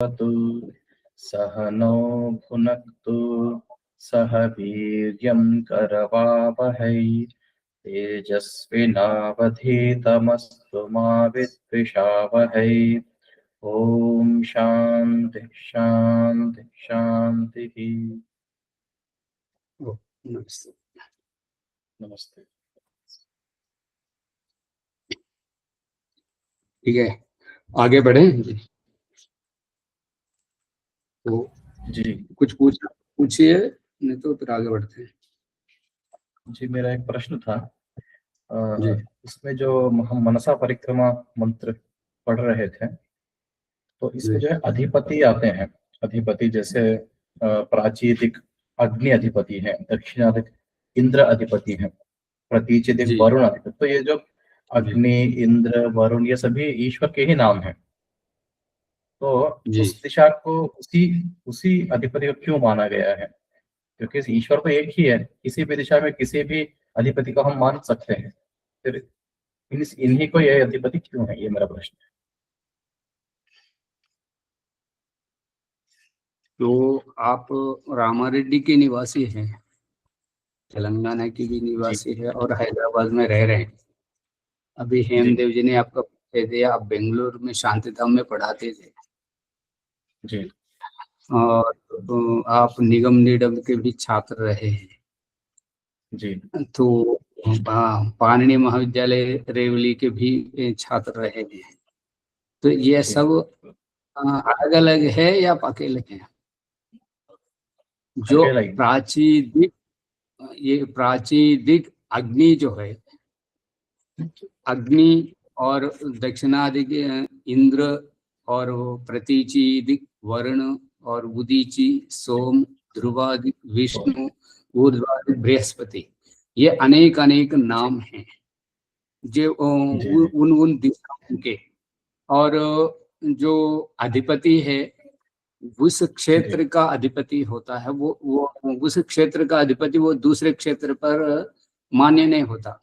सह नो भुनक्तु सह वीर्यं करवावहै तेजस्विनावधीतमस्तु मा विद्विषावहै। ओम शांति शांति शांति। नमस्ते। नमस्ते। ठीक है, आगे बढ़े तो जी कुछ पूछिए, नहीं तो फिर आगे बढ़ते हैं। जी, मेरा एक प्रश्न था। जी इसमें जो हम मनसा परिक्रमा मंत्र पढ़ रहे थे, तो इसमें जी जो है अधिपति आते हैं। अधिपति जैसे प्राचीदिक अग्नि अधिपति है, दक्षिणादिक इंद्र अधिपति है, प्रतीचिदिक जी वरुण अधिपति। तो ये जो जी अग्नि, इंद्र, वरुण, ये सभी ईश्वर के ही नाम हैं। तो जी उस दिशा को उसी उसी अधिपति को क्यों माना गया है? क्योंकि ईश्वर तो एक ही है, किसी भी दिशा में किसी भी अधिपति को हम मान सकते हैं। फिर इन्हीं को यह अधिपति क्यों है, ये मेरा प्रश्न है। तो आप रामारेड्डी के निवासी हैं, तेलंगाना की भी जी निवासी है और हैदराबाद में रह रहे हैं। अभी जी हेमदेव जी ने आपका परिचय दिया, आप बेंगलुरु में शांतिधाम में पढ़ाते थे जी और आप निगम निडम के भी छात्र रहे हैं। जी तो पाणिनि महाविद्यालय रेवली के भी छात्र रहे हैं। तो ये जी सब अलग अलग है या आप अकेले हैं? जो अकेला ही। प्राचीदिक, ये प्राचीदिक अग्नि जो है, अग्नि और दक्षिणादिक इंद्र और प्रतीचीदिक वरुण और उदीची सोम, ध्रुवादिक विष्णु, ऊर्ध्वादिक बृहस्पति, ये अनेक अनेक नाम हैं जो जी जी उन उन दिशाओं के। और जो अधिपति है, उस जी क्षेत्र का अधिपति होता है, वो उस क्षेत्र का अधिपति वो दूसरे क्षेत्र पर मान्य नहीं होता।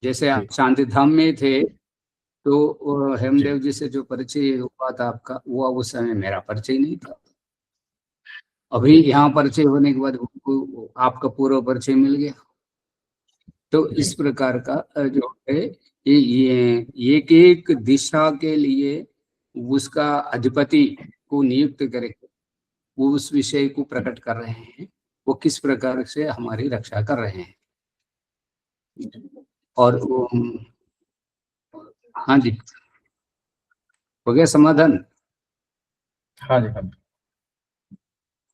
जैसे जी आप शांति धाम में थे, तो जी हेमदेव जी से जो परिचय हुआ था आपका, वो उस समय मेरा परिचय नहीं था। अभी जी यहाँ परिचय होने के बाद उनको आपका पूर्व परिचय मिल गया। तो जी इस प्रकार का जो है, ये एक एक दिशा के लिए उसका अधिपति को नियुक्त करके वो उस विषय को प्रकट कर रहे हैं, वो किस प्रकार से हमारी रक्षा कर रहे हैं। और हाँ जी, हो गया समाधान? हाँ जी हाँ जी।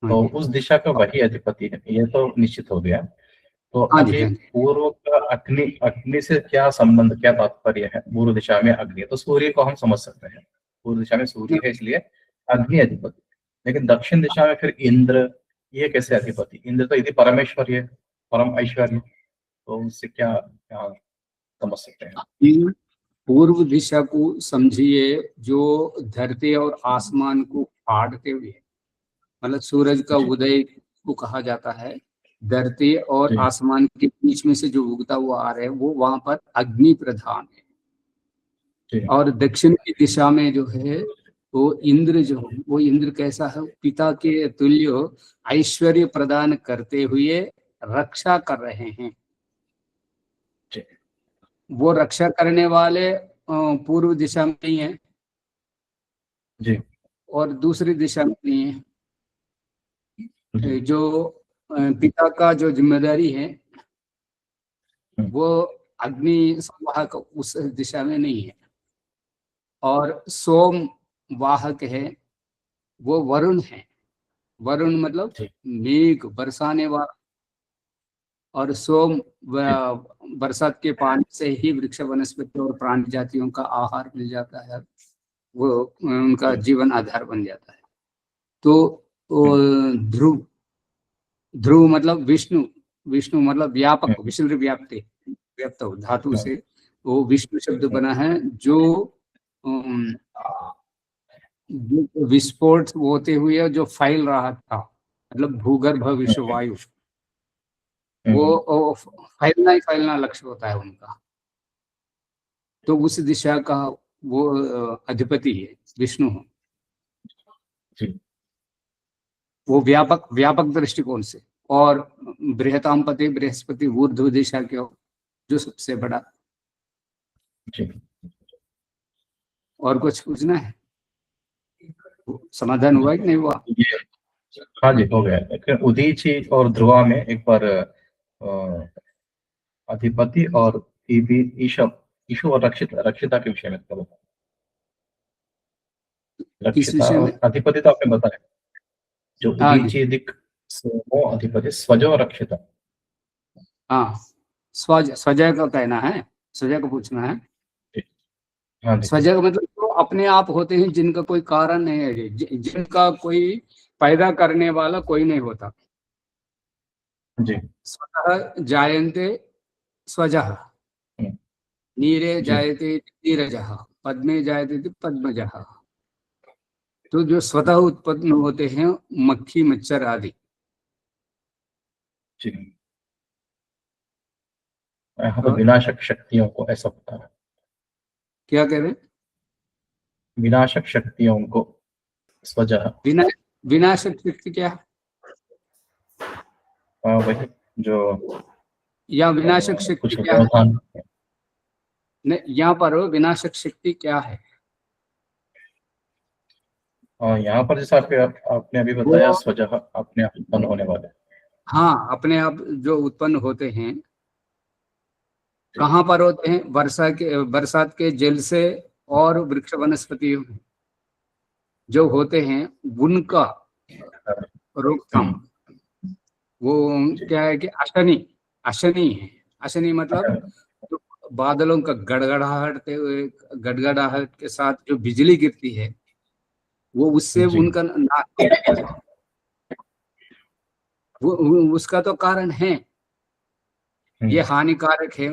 हाँ तो जी उस दिशा का वही अधिपति है, ये तो निश्चित हो गया। तो हाँ जी अभी हाँ जी पूर्व का अग्नि, अग्नि से क्या संबंध, क्या तात्पर्य है? पूर्व दिशा में अग्नि है तो सूर्य को हम समझ सकते हैं, पूर्व दिशा में सूर्य है इसलिए अग्नि अधिपति। लेकिन दक्षिण दिशा में फिर इंद्र, ये कैसे अधिपति? इंद्र तो यदि परमेश्वर्य, परम ऐश्वर्य, तो उससे क्या क्या समझ सकते हैं? इन पूर्व दिशा को समझिए, जो धरती और आसमान को फाड़ते हुए, मतलब सूरज का जी उदय को कहा जाता है। धरती और जी आसमान के बीच में से जो उगता हुआ आ रहा है, वो वहां पर अग्नि प्रधान है। जी और दक्षिण की दिशा में जो है, वो इंद्र जो है, वो इंद्र कैसा है? पिता के तुल्य ऐश्वर्य प्रदान करते हुए रक्षा कर रहे हैं। जी वो रक्षा करने वाले पूर्व दिशा में नहीं है जी और दूसरी दिशा में नहीं है। जी जो पिता का जो जिम्मेदारी है, वो अग्नि संवाहक उस दिशा में नहीं है। और सोम वाहक है, वो वरुण है। वरुण मतलब जी मेघ बरसाने वाला। और सोम जी बरसात के पानी से ही वृक्ष वनस्पति और प्राणी जातियों का आहार मिल जाता है, वो उनका जी जीवन आधार बन जाता है। तो हम्म, ध्रुव, ध्रुव मतलब विष्णु, विष्णु मतलब व्यापक, हम्म, विष्णु व्याप्ति, व्याप्त धातु हम्म, से वो विष्णु शब्द हम्म, बना है। जो विस्फोट होते हुए जो फैल रहा था, मतलब भूगर्भ विश्व वायु, हम्म, वो फैलना ही फैलना लक्ष्य होता है उनका। तो उस दिशा का वो अधिपति है विष्णु। वो व्यापक व्यापक दृष्टिकोण से, और बृहताम पति बृहस्पति ऊर्ध्व दिशा के जो सबसे बड़ा। जी। और कुछ पूछना है? समाधान हुआ कि नहीं हुआ? ये हाँ जी, हो गया। लेकिन उदीची और ध्रुवा में एक बार अधिपति और ईशव ईशु और रक्षिता के विषय में करो। किस रक्षिता विषय में? और अधिपति तो आपने बताया, जो हाँ जी, उदीची दिक सोमो अधिपति स्वजो रक्षिता। हाँ, स्वजय का कहना है, स्वजय को पूछना है। हाँ जी। स्वजय का मतलब तो अपने आप होते हैं, जिनका कोई कारण नहीं है, जिनका कोई पैदा करने वाला कोई नहीं होता। जी। स्वतः जायन्ते स्वजः, हम्म, नीरे जी। जायते नीरजः, पद्मे जायते पद्मजः। तो जो स्वतः उत्पन्न होते हैं मक्खी मच्छर आदि। जी। यहाँ तो और विनाशक शक्तियों को ऐसा पता है, क्या कह रहे हैं? विनाशक शक्तियों को स्वजह। विना विनाशक शक्ति क्या है? वही जो या विनाशक शक्ति कुछ क्या है? व्यवधान। नहीं, यहाँ पर विनाशक शक्ति क्या है? यहाँ पर जैसे आपने अभी बताया, वो, स्वजह अपने आप उत्पन्न होने वाले। हाँ, अपने आप जो उत्पन्न होते हैं, जी। कहाँ पर होते हैं? बरसात के जल से और वृक्ष वनस्पति जो होते हैं उनका रोकथाम। हम्म, वो जी। क्या है कि अशनि, अशनि है। अशनि मतलब अच्छा। जो बादलों का गड़गड़ाहट के साथ जो बिजली गिरती है, वो उससे जी। उनका नाश होता है। उसका तो कारण है, ये हम्म, हानिकारक है,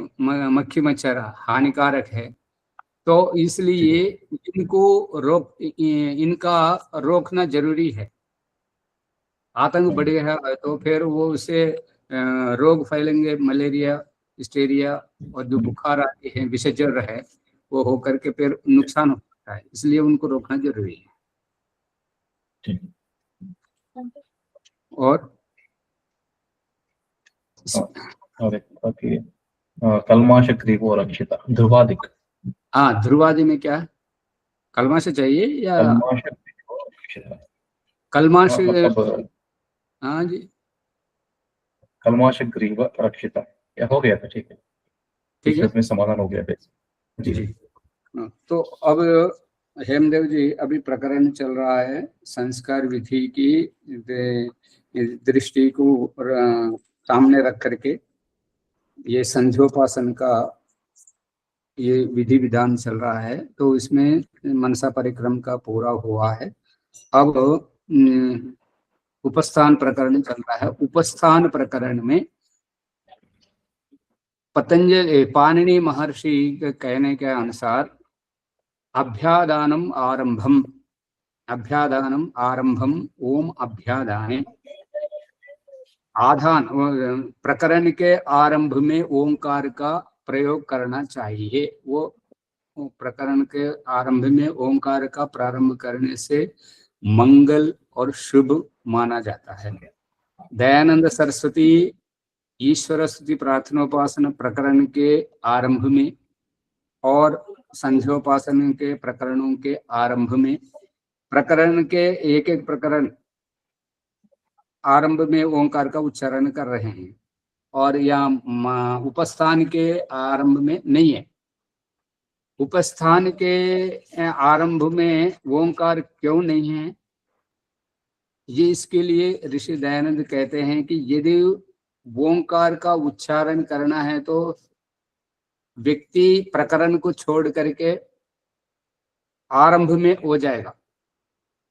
मक्खी मच्छर हानिकारक है। तो जी। इसलिए इनका रोकना जरूरी है। आतंक बढ़ हम्म, गया है तो फिर वो उससे रोग फैलेंगे, मलेरिया, हिस्टेरिया, और जो बुखार आते हैं विषजर है, वो हो करके फिर नुकसान हो सकता है। इसलिए उनको रोकना जरूरी है। जी। और हाँ, और एक बाकी कलमाश ग्रीवो रक्षिता ध्रुवादिक। हाँ, ध्रुवादि में क्या है? कलमा से चाहिए या कलमाश ग्रीवो रक्षिता। कलमा हाँ, से? मतलब हाँ जी, कलमाश ग्रीव रक्षिता, या हो गया था, ठीक है। ठीक है पिछले में समाधान हो गया था। जी। जी। हाँ, तो अब हेमदेव जी, अभी प्रकरण चल रहा है संस्कार विधि की दृष्टि को सामने रख करके, ये संध्योपासन का ये विधि विधान चल रहा है। तो इसमें मनसा परिक्रम का पूरा हुआ है। अब उपस्थान प्रकरण चल रहा है। उपस्थान प्रकरण में पतंजलि पाणिनि महर्षि के कहने के अनुसार अभ्यादानम आरंभम ओम अभ्यादाने, आधान प्रकरण के आरंभ में ओंकार का प्रयोग करना चाहिए। वो प्रकरण के आरंभ में ओंकार का प्रारंभ करने से मंगल और शुभ माना जाता है। दयानंद सरस्वती ईश्वर स्तुति प्रार्थनोपासन प्रकरण के आरंभ में और संध्योपासन के प्रकरणों के आरंभ में, प्रकरण के एक एक प्रकरण आरंभ में ओंकार का उच्चारण कर रहे हैं, और यहाँ उपस्थान के आरंभ में नहीं है। उपस्थान के आरंभ में ओंकार क्यों नहीं है? ये इसके लिए ऋषि दयानंद कहते हैं कि यदि ओंकार का उच्चारण करना है तो व्यक्ति प्रकरण को छोड़ करके आरंभ में हो जाएगा।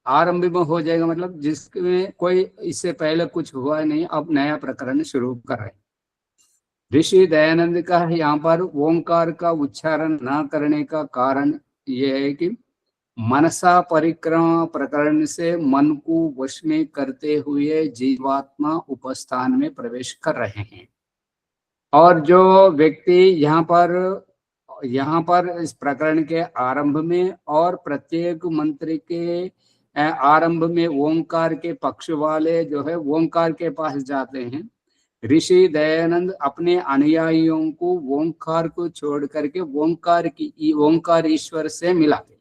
आरंभ में हो जाएगा मतलब जिसमें कोई इससे पहले कुछ हुआ नहीं, अब नया प्रकरण शुरू कर रहे हैं। ऋषि दयानंद का यहाँ पर ओंकार का उच्चारण न करने का कारण यह है कि मनसा परिक्रमा प्रकरण से मन को वश में करते हुए जीवात्मा उपस्थान में प्रवेश कर रहे हैं। और जो व्यक्ति यहाँ पर इस प्रकरण के आरंभ में और प्रत्येक मंत्र के आरंभ में ओंकार के पक्ष वाले जो है ओंकार के पास जाते हैं। ऋषि दयानंद अपने अनुयायियों को ओंकार को छोड़ करके ओंकार ईश्वर से मिलाते,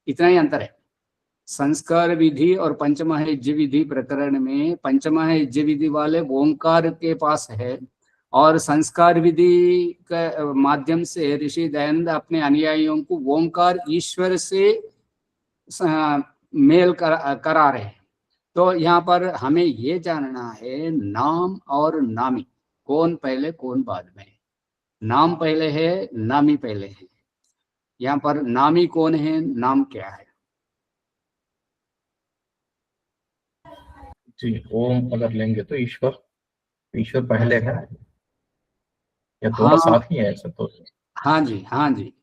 इतना ही अंतर है। संस्कार विधि और पंचमहायज्ञ विधि प्रकरण में पंचमहायज्ञ विधि वाले ओंकार के पास है, और संस्कार विधि के माध्यम से ऋषि दयानंद अपने अनुयायियों को ओंकार ईश्वर से मेल करा रहे हैं। तो यहाँ पर हमें ये जानना है नाम और नामी कौन पहले कौन बाद में। नाम पहले है, नामी पहले है। यहाँ पर नामी कौन है, नाम क्या है? जी, ओम अगर लेंगे तो ईश्वर पहले है या दोनों हाँ, साथ ही है ऐसे तो? हाँ जी, हाँ जी।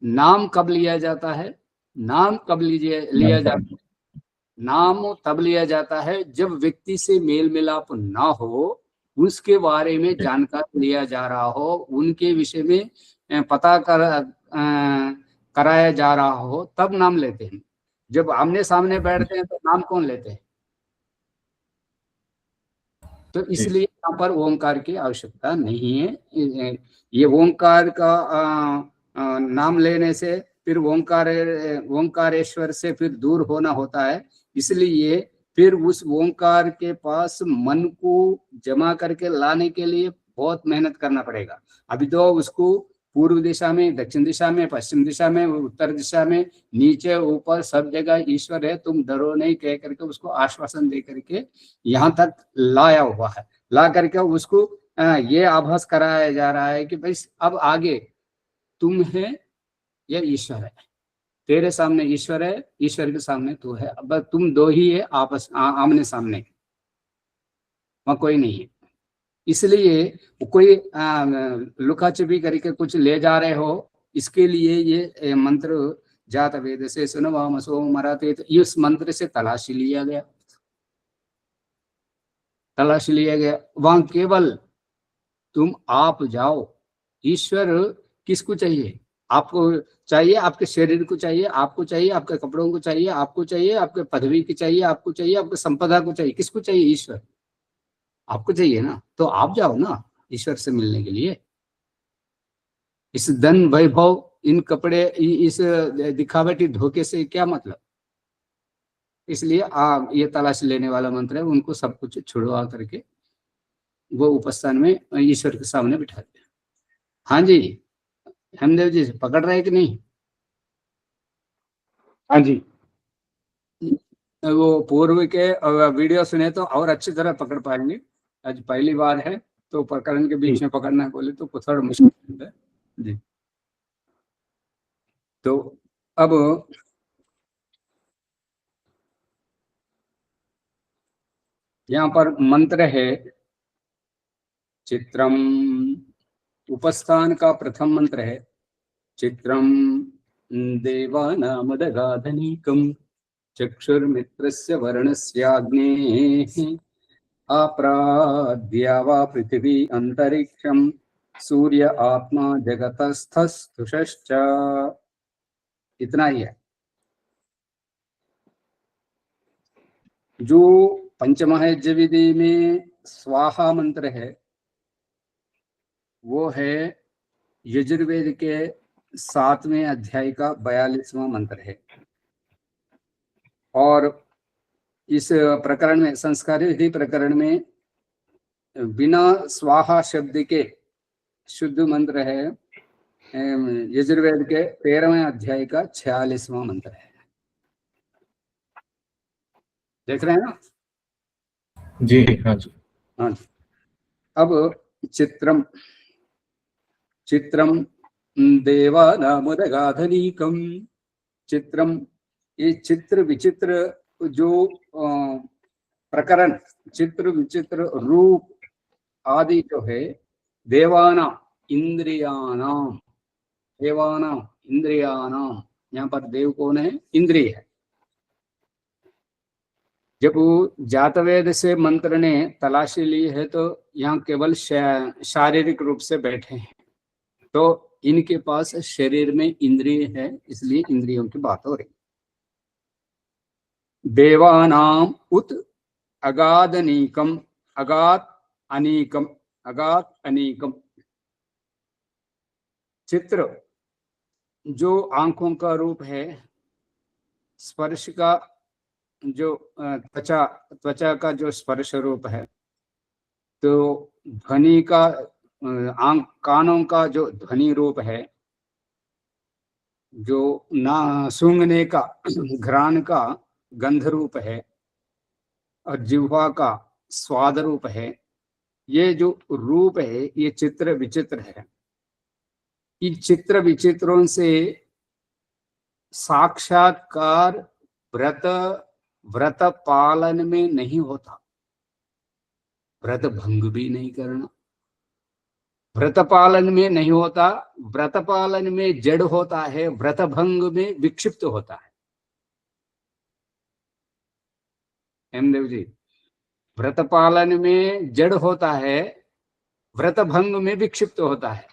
नाम कब लिया जाता है? नाम कब लिया जाता है? नाम तब लिया जाता है जब व्यक्ति से मेल मिलाप ना हो, उसके बारे में जानकारी लिया जा रहा हो, उनके विषय में पता कराया जा रहा हो, तब नाम लेते हैं। जब आमने सामने बैठते हैं तो नाम कौन लेते हैं? तो इसलिए यहाँ पर ओंकार की आवश्यकता नहीं है। ये ओंकार का नाम लेने से फिर ओंकारेश्वर से फिर दूर होना होता है। इसलिए फिर उस ओंकार के पास मन को जमा करके लाने के लिए बहुत मेहनत करना पड़ेगा। अभी तो उसको पूर्व दिशा में, दक्षिण दिशा में, पश्चिम दिशा में, उत्तर दिशा में, नीचे ऊपर सब जगह ईश्वर है, तुम डरो नहीं कह करके उसको आश्वासन दे करके यहाँ तक लाया हुआ है। ला करके उसको ये आभास कराया जा रहा है कि भाई अब आगे तुम है या ईश्वर है, तेरे सामने ईश्वर है, ईश्वर के सामने तू है, अब तुम दो ही है आपस आमने सामने, वहां कोई नहीं है। इसलिए कोई लुका छिपी करके कुछ ले जा रहे हो, इसके लिए ये मंत्र जात वेद से सुनवामसो मराते, इस मंत्र से तलाशी लिया गया, तलाश लिया गया। वहां केवल तुम आप जाओ। ईश्वर किसको चाहिए? आपको चाहिए, आपके शरीर को चाहिए, आपको चाहिए, आपके कपड़ों को चाहिए, आपको चाहिए, आपके पदवी की चाहिए, आपको चाहिए, आपके संपदा को चाहिए। किसको चाहिए? ईश्वर आपको चाहिए ना, तो आप जाओ ना ईश्वर से मिलने के लिए। इस धन वैभव, इन कपड़े, इस दिखावटी धोखे से क्या मतलब? इसलिए ये तलाश लेने वाला मंत्र है, उनको सब कुछ छुड़वा करके वो उपस्थान में ईश्वर के सामने बिठाते हैं। हाँ जी, हेमदेव जी पकड़ रहे कि नहीं? हाँ जी, वो पूर्व के वीडियो सुने तो और अच्छी तरह पकड़ पाएंगे। आज पहली बार है तो प्रकरण के बीच में पकड़ना बोले तो थोड़ा मुश्किल है जी। तो अब यहाँ पर मंत्र है चित्रम। उपस्थान का प्रथम मंत्र है चित्रम देवानामदगाधनिकं चक्षुर्मित्रस्य वर्णस्याग्नेः आप्राद्या वा पृथिवी अंतरिक्षं सूर्य आत्मा जगतस्थस्थुषश्च। इतना ही है। जो पंचमहायज्ञ विधि में स्वाहा मंत्र है वो है यजुर्वेद के 7वें अध्याय का 42वां मंत्र है। और इस प्रकरण में, संस्कार विधि प्रकरण में, बिना स्वाहा शब्द के शुद्ध मंत्र है यजुर्वेद के 13वें अध्याय का 46वां मंत्र है। देख रहे हैं ना? जी हाँ जी, हाँ जी। अब चित्रम, चित्रम देवानामुदगाधनिकं। चित्रम, ये चित्र विचित्र जो प्रकरण, चित्र विचित्र रूप आदि जो है, देवाना इंद्रियानाम, देवानाम इंद्रियानाम, यहाँ पर देव कौन है? इंद्रिय है। जब जातवेद से मंत्र ने तलाशी ली है तो यहाँ केवल शारीरिक रूप से बैठे हैं, तो इनके पास शरीर में इंद्रिय है, इसलिए इंद्रियों की बात हो रही। देवानाम उत अगाधनीकम अगात अनीकम अगात अनीकम। चित्र जो आंखों का रूप है, स्पर्श का जो त्वचा त्वचा का जो स्पर्श रूप है, तो ध्वनि का कानों का जो ध्वनि रूप है, जो ना सूंघने का घ्राण का गंध रूप है, और जिह्वा का स्वाद रूप है। ये जो रूप है ये चित्र विचित्र है। इन चित्र विचित्रों से साक्षात्कार व्रत पालन में नहीं होता, व्रत भंग भी नहीं करना। व्रत पालन में नहीं होता, व्रत पालन में जड़ होता है, व्रत भंग में विक्षिप्त होता है। हेमदेव जी, व्रत पालन में जड़ होता है, व्रत भंग में विक्षिप्त होता है।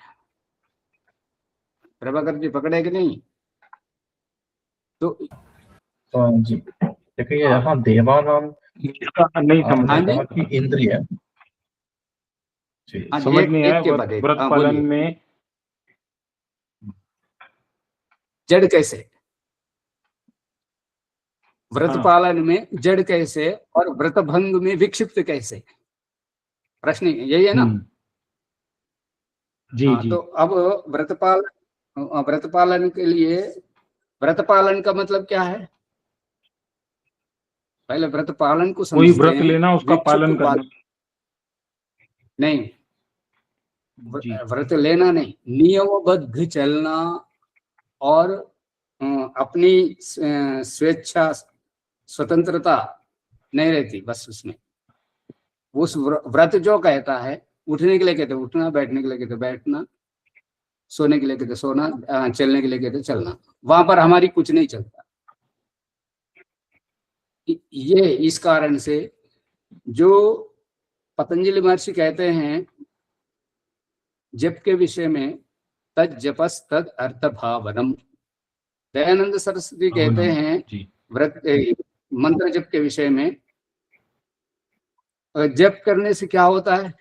प्रभाकर जी पकड़े कि नहीं? तो जी देखिए यहाँ देवानाम नहीं समझ हाँ में जी, कहा कि इंद्रिय जी हाँ जी, समझ नहीं आया। एक के बाद एक। व्रत हाँ, पालन बोलिए। में जड़ कैसे? व्रत हाँ। पालन में जड़ कैसे और व्रत भंग में विक्षिप्त कैसे? प्रश्न यही है ना? जी हाँ, जी। तो अब व्रत पालन के लिए, व्रत पालन का मतलब क्या है? पहले व्रत पालन को कोई समझते व्रत हैं, लेना, उसका विक्षिप्त पालन करना। नहीं, जी। व्रत लेना नहीं, नियमबद्ध चलना और अपनी स्वेच्छा स्वतंत्रता नहीं रहती बस उसमें। उस व्रत जो कहता है, उठने के लिए कहते उठना, बैठने के लिए कहते बैठना, सोने के लिए कहते सोना, चलने के लिए कहते चलना। वहां पर हमारी कुछ नहीं चलता। ये इस कारण से जो पतंजलि महर्षि कहते हैं जप के विषय में, तद जपस तद अर्थ भावनम। दयानंद सरस्वती कहते हैं व्रत मंत्र जप के विषय में, जप करने से क्या होता है?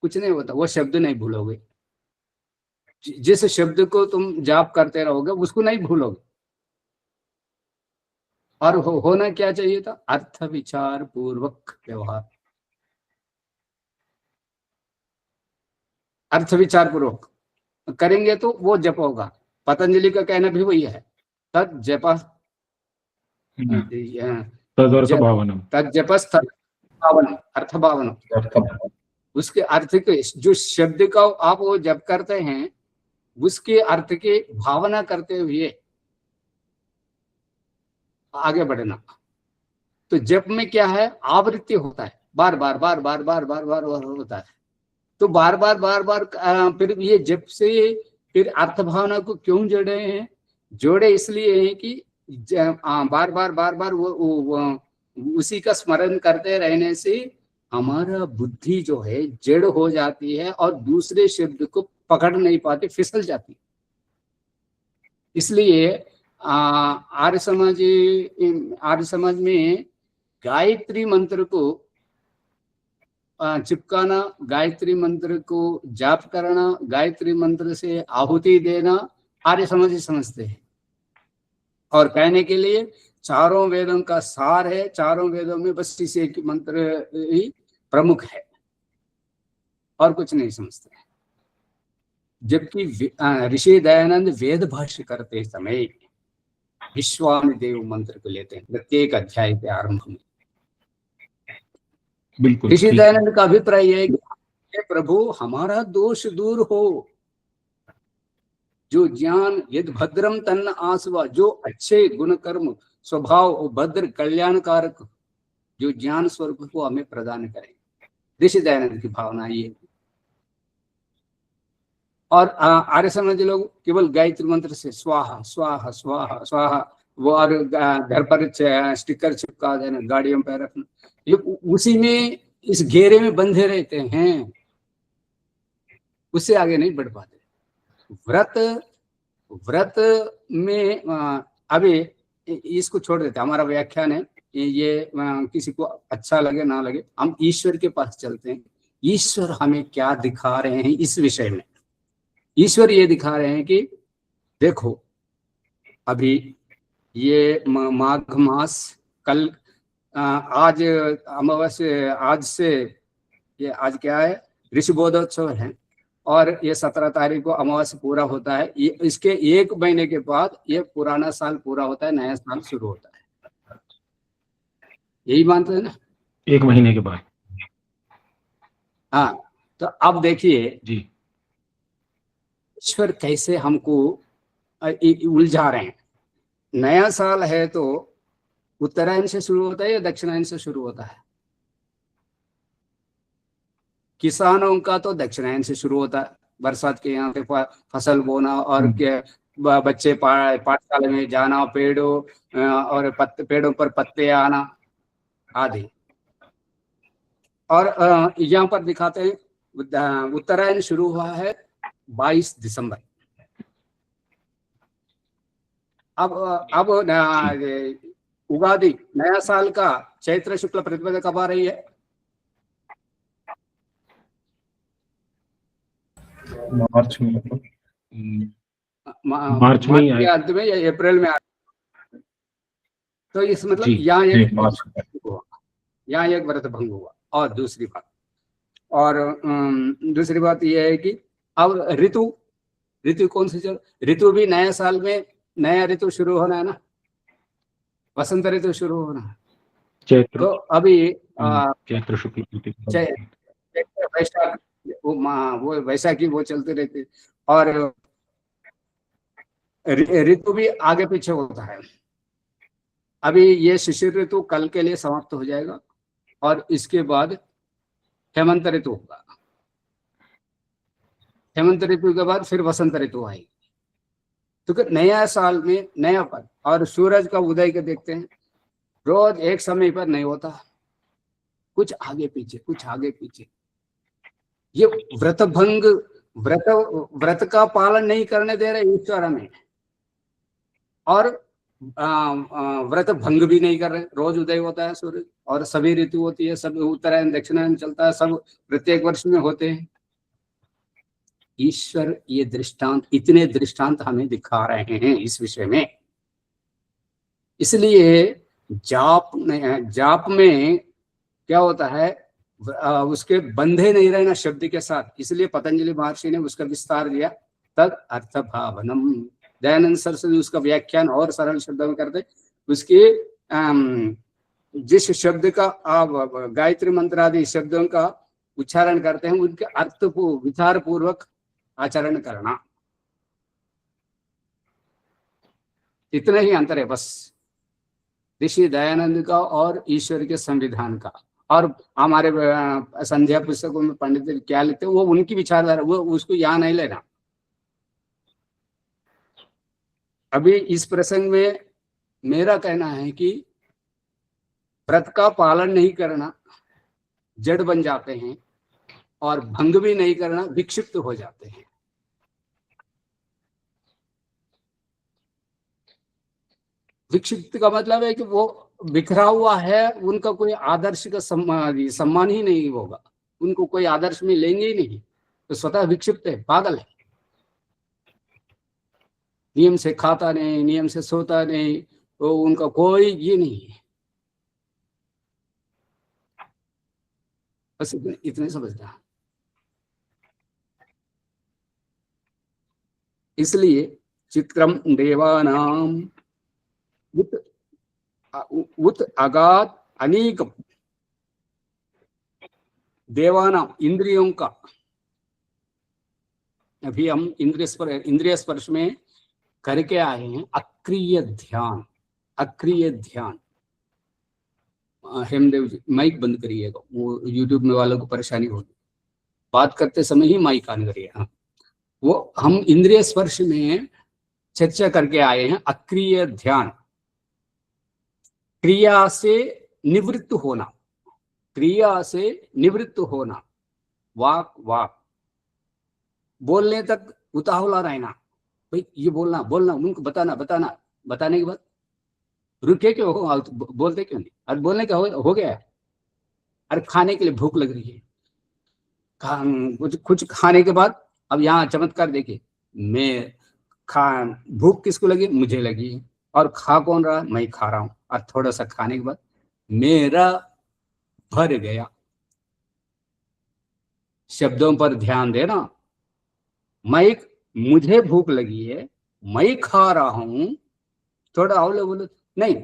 कुछ नहीं होता, वो शब्द नहीं भूलोगे। जिस शब्द को तुम जाप करते रहोगे उसको नहीं भूलोगे। और होना क्या चाहिए था? अर्थ विचार पूर्वक व्यवहार, अर्थ विचार पूर्वक करेंगे तो वो जप होगा। पतंजलि का कहना भी वही है, तद जप तदर्थ भावनम, तद जपस तद भावनम, अर्थ भावनम। उसके अर्थ के जो शब्द का आप वो जप करते हैं, उसके अर्थ की भावना करते हुए आगे बढ़ना। तो जप में क्या है? आवृत्ति होता है, बार बार बार बार बार बार बार होता है। तो बार बार बार बार फिर ये जप से फिर अर्थ भावना को क्यों जोड़े हैं? जोड़े इसलिए हैं कि बार बार बार बार वो उसी का स्मरण करते रहने से हमारा बुद्धि जो है जड़ हो जाती है और दूसरे शब्द को पकड़ नहीं पाती, फिसल जाती। इसलिए आर्य समाज में गायत्री मंत्र को चिपकाना, गायत्री मंत्र को जाप करना, गायत्री मंत्र से आहुति देना आर्य समाज ही समझते हैं। और कहने के लिए चारों वेदों का सार है, चारों वेदों में बस इस एक मंत्र ही प्रमुख है और कुछ नहीं समझते। जबकि ऋषि दयानंद वेद भाष्य करते समय विश्वामिदेव मंत्र को लेते हैं प्रत्येक अध्याय के आरंभ में। बिल्कुल ऋषि दयानंद का अभिप्राय है कि प्रभु हमारा दोष दूर हो, जो ज्ञान यद भद्रम तन्न आसवा, जो अच्छे गुण कर्म स्वभाव और भद्र कल्याणकारक जो ज्ञान स्वरूप को हमें प्रदान करें। ऋषि दयानंद की भावना ये। और आर्य समाज लोग केवल गायत्री मंत्र से स्वाहा स्वाहा स्वाहा स्वाहा, वो और घर पर स्टिकर चिपका देना, गाड़ियों पर रखना, ये उसी में इस घेरे में बंधे रहते हैं, उससे आगे नहीं बढ़ पाते। व्रत में अभी इसको छोड़ देते, हमारा व्याख्यान है ये किसी को अच्छा लगे ना लगे, हम ईश्वर के पास चलते हैं। ईश्वर हमें क्या दिखा रहे हैं इस विषय में? ईश्वर ये दिखा रहे हैं कि देखो अभी ये माघ मास, कल आज अमावस्या, आज से ये आज क्या है, ऋषिबोधोत्सव है, और ये 17 तारीख को अमावस्या पूरा होता है। ये इसके 1 महीने के बाद ये पुराना साल पूरा होता है, नया साल शुरू होता है। यही मानते हैं ना? 1 महीने के बाद। हाँ, तो अब देखिए जी। ईश्वर कैसे हमको उलझा रहे हैं। नया साल है तो उत्तरायण से शुरू होता है या दक्षिणायन से शुरू होता है? किसानों का तो दक्षिणायन से शुरू होता है, बरसात के यहाँ पे फसल बोना और बच्चे पाठशाला में जाना, पेड़ों और पेड़ों पर पत्ते आना आदि। और यहाँ पर दिखाते हैं उत्तरायण शुरू हुआ है 22 दिसंबर। अब उगादि नया साल का चैत्र शुक्ल प्रतिपदा कब आ रही है? मार्च में, मार्च में के अंत में या अप्रैल में। तो इस मतलब यहाँ एक व्रत भंग हुआ। और दूसरी बात यह है कि अब ऋतु कौन सी चल, ऋतु भी नया साल में नया ऋतु शुरू होना है ना, वसंत ऋतु शुरू होना है। चैत्र, तो अभी चैत्र शुक्ल वैशाख, वो वैशाखी वो चलते रहते, और ऋतु भी आगे पीछे होता है। अभी ये शिशिर ऋतु कल के लिए समाप्त हो जाएगा और इसके बाद हेमंत ऋतु होगा। हेमंत ऋतु के बाद फिर वसंत ऋतु आएगी। तो नया साल में नया पद, और सूरज का उदय के देखते हैं, रोज एक समय पर नहीं होता, कुछ आगे पीछे, कुछ आगे पीछे। ये व्रत भंग, व्रत का पालन नहीं करने दे रहे ईश्वर हमें, और व्रत भंग भी नहीं कर रहे। रोज उदय होता है सूरज, और सभी ऋतु होती है, सब उत्तरायण दक्षिणायन चलता है, सब प्रत्येक वर्ष में होते हैं। ईश्वर ये दृष्टांत, इतने दृष्टांत हमें दिखा रहे हैं इस विषय में। इसलिए जाप में क्या होता है, उसके बंधे नहीं रहना शब्द के साथ। इसलिए पतंजलि महर्षि ने उसका विस्तार दिया, तद अर्थ भावनम। दयानंद सरस्वती उसका व्याख्यान और सरल शब्दों में करते, उसके जिस शब्द का आप गायत्री मंत्र आदि शब्दों का उच्चारण करते हैं, उनके अर्थ को विचार पूर्वक आचरण करना, इतना ही अंतर है बस ऋषि दयानंद का और ईश्वर के संविधान का। और हमारे संध्या पुस्तकों में पंडित क्या लिखते हैं वो उनकी विचारधारा, वो उसको यहाँ नहीं लेना। अभी इस प्रसंग में मेरा कहना है कि व्रत का पालन नहीं करना जड़ बन जाते हैं, और भंग भी नहीं करना विक्षिप्त हो जाते हैं। विक्षिप्त का मतलब है कि वो बिखरा हुआ है, उनका कोई आदर्श का सम्मान ही नहीं होगा, उनको कोई आदर्श में लेंगे ही नहीं, तो स्वतः विक्षिप्त है, पागल है। नियम से खाता नहीं, नियम से सोता नहीं, तो उनका कोई ये नहीं है। बस इतने समझना। इसलिए चित्रम देवानाम उत अगाध अनेकम, देवानाम इंद्रियों का, अभी हम इंद्रिय स्पर्श में करके आए हैं अक्रिय ध्यान। अक्रिय ध्यान, हेमदेव जी माइक बंद करिएगा, वो यूट्यूब में वालों को परेशानी होगी, बात करते समय ही माइक ऑन करिए। हाँ, वो हम इंद्रिय स्पर्श में चर्चा करके आए हैं अक्रिय ध्यान। क्रिया से निवृत्त होना, क्रिया से निवृत्त होना, वाक बोलने तक उतावला रहना, भाई ये बोलना उनको बताने के बाद रुके क्यों हो, बोलते क्यों नहीं? और बोलने का हो गया है। अरे खाने के लिए भूख लग रही है, कुछ कुछ खाने के बाद, अब यहाँ चमत्कार देखिए, मैं खा भूख किसको लगी? मुझे लगी है। और खा कौन रहा? मैं खा रहा हूँ। और थोड़ा सा खाने के बाद मेरा भर गया। शब्दों पर ध्यान देना। मैं, मुझे भूख लगी है, मैं खा रहा हूं, थोड़ा और लोग बोलो नहीं,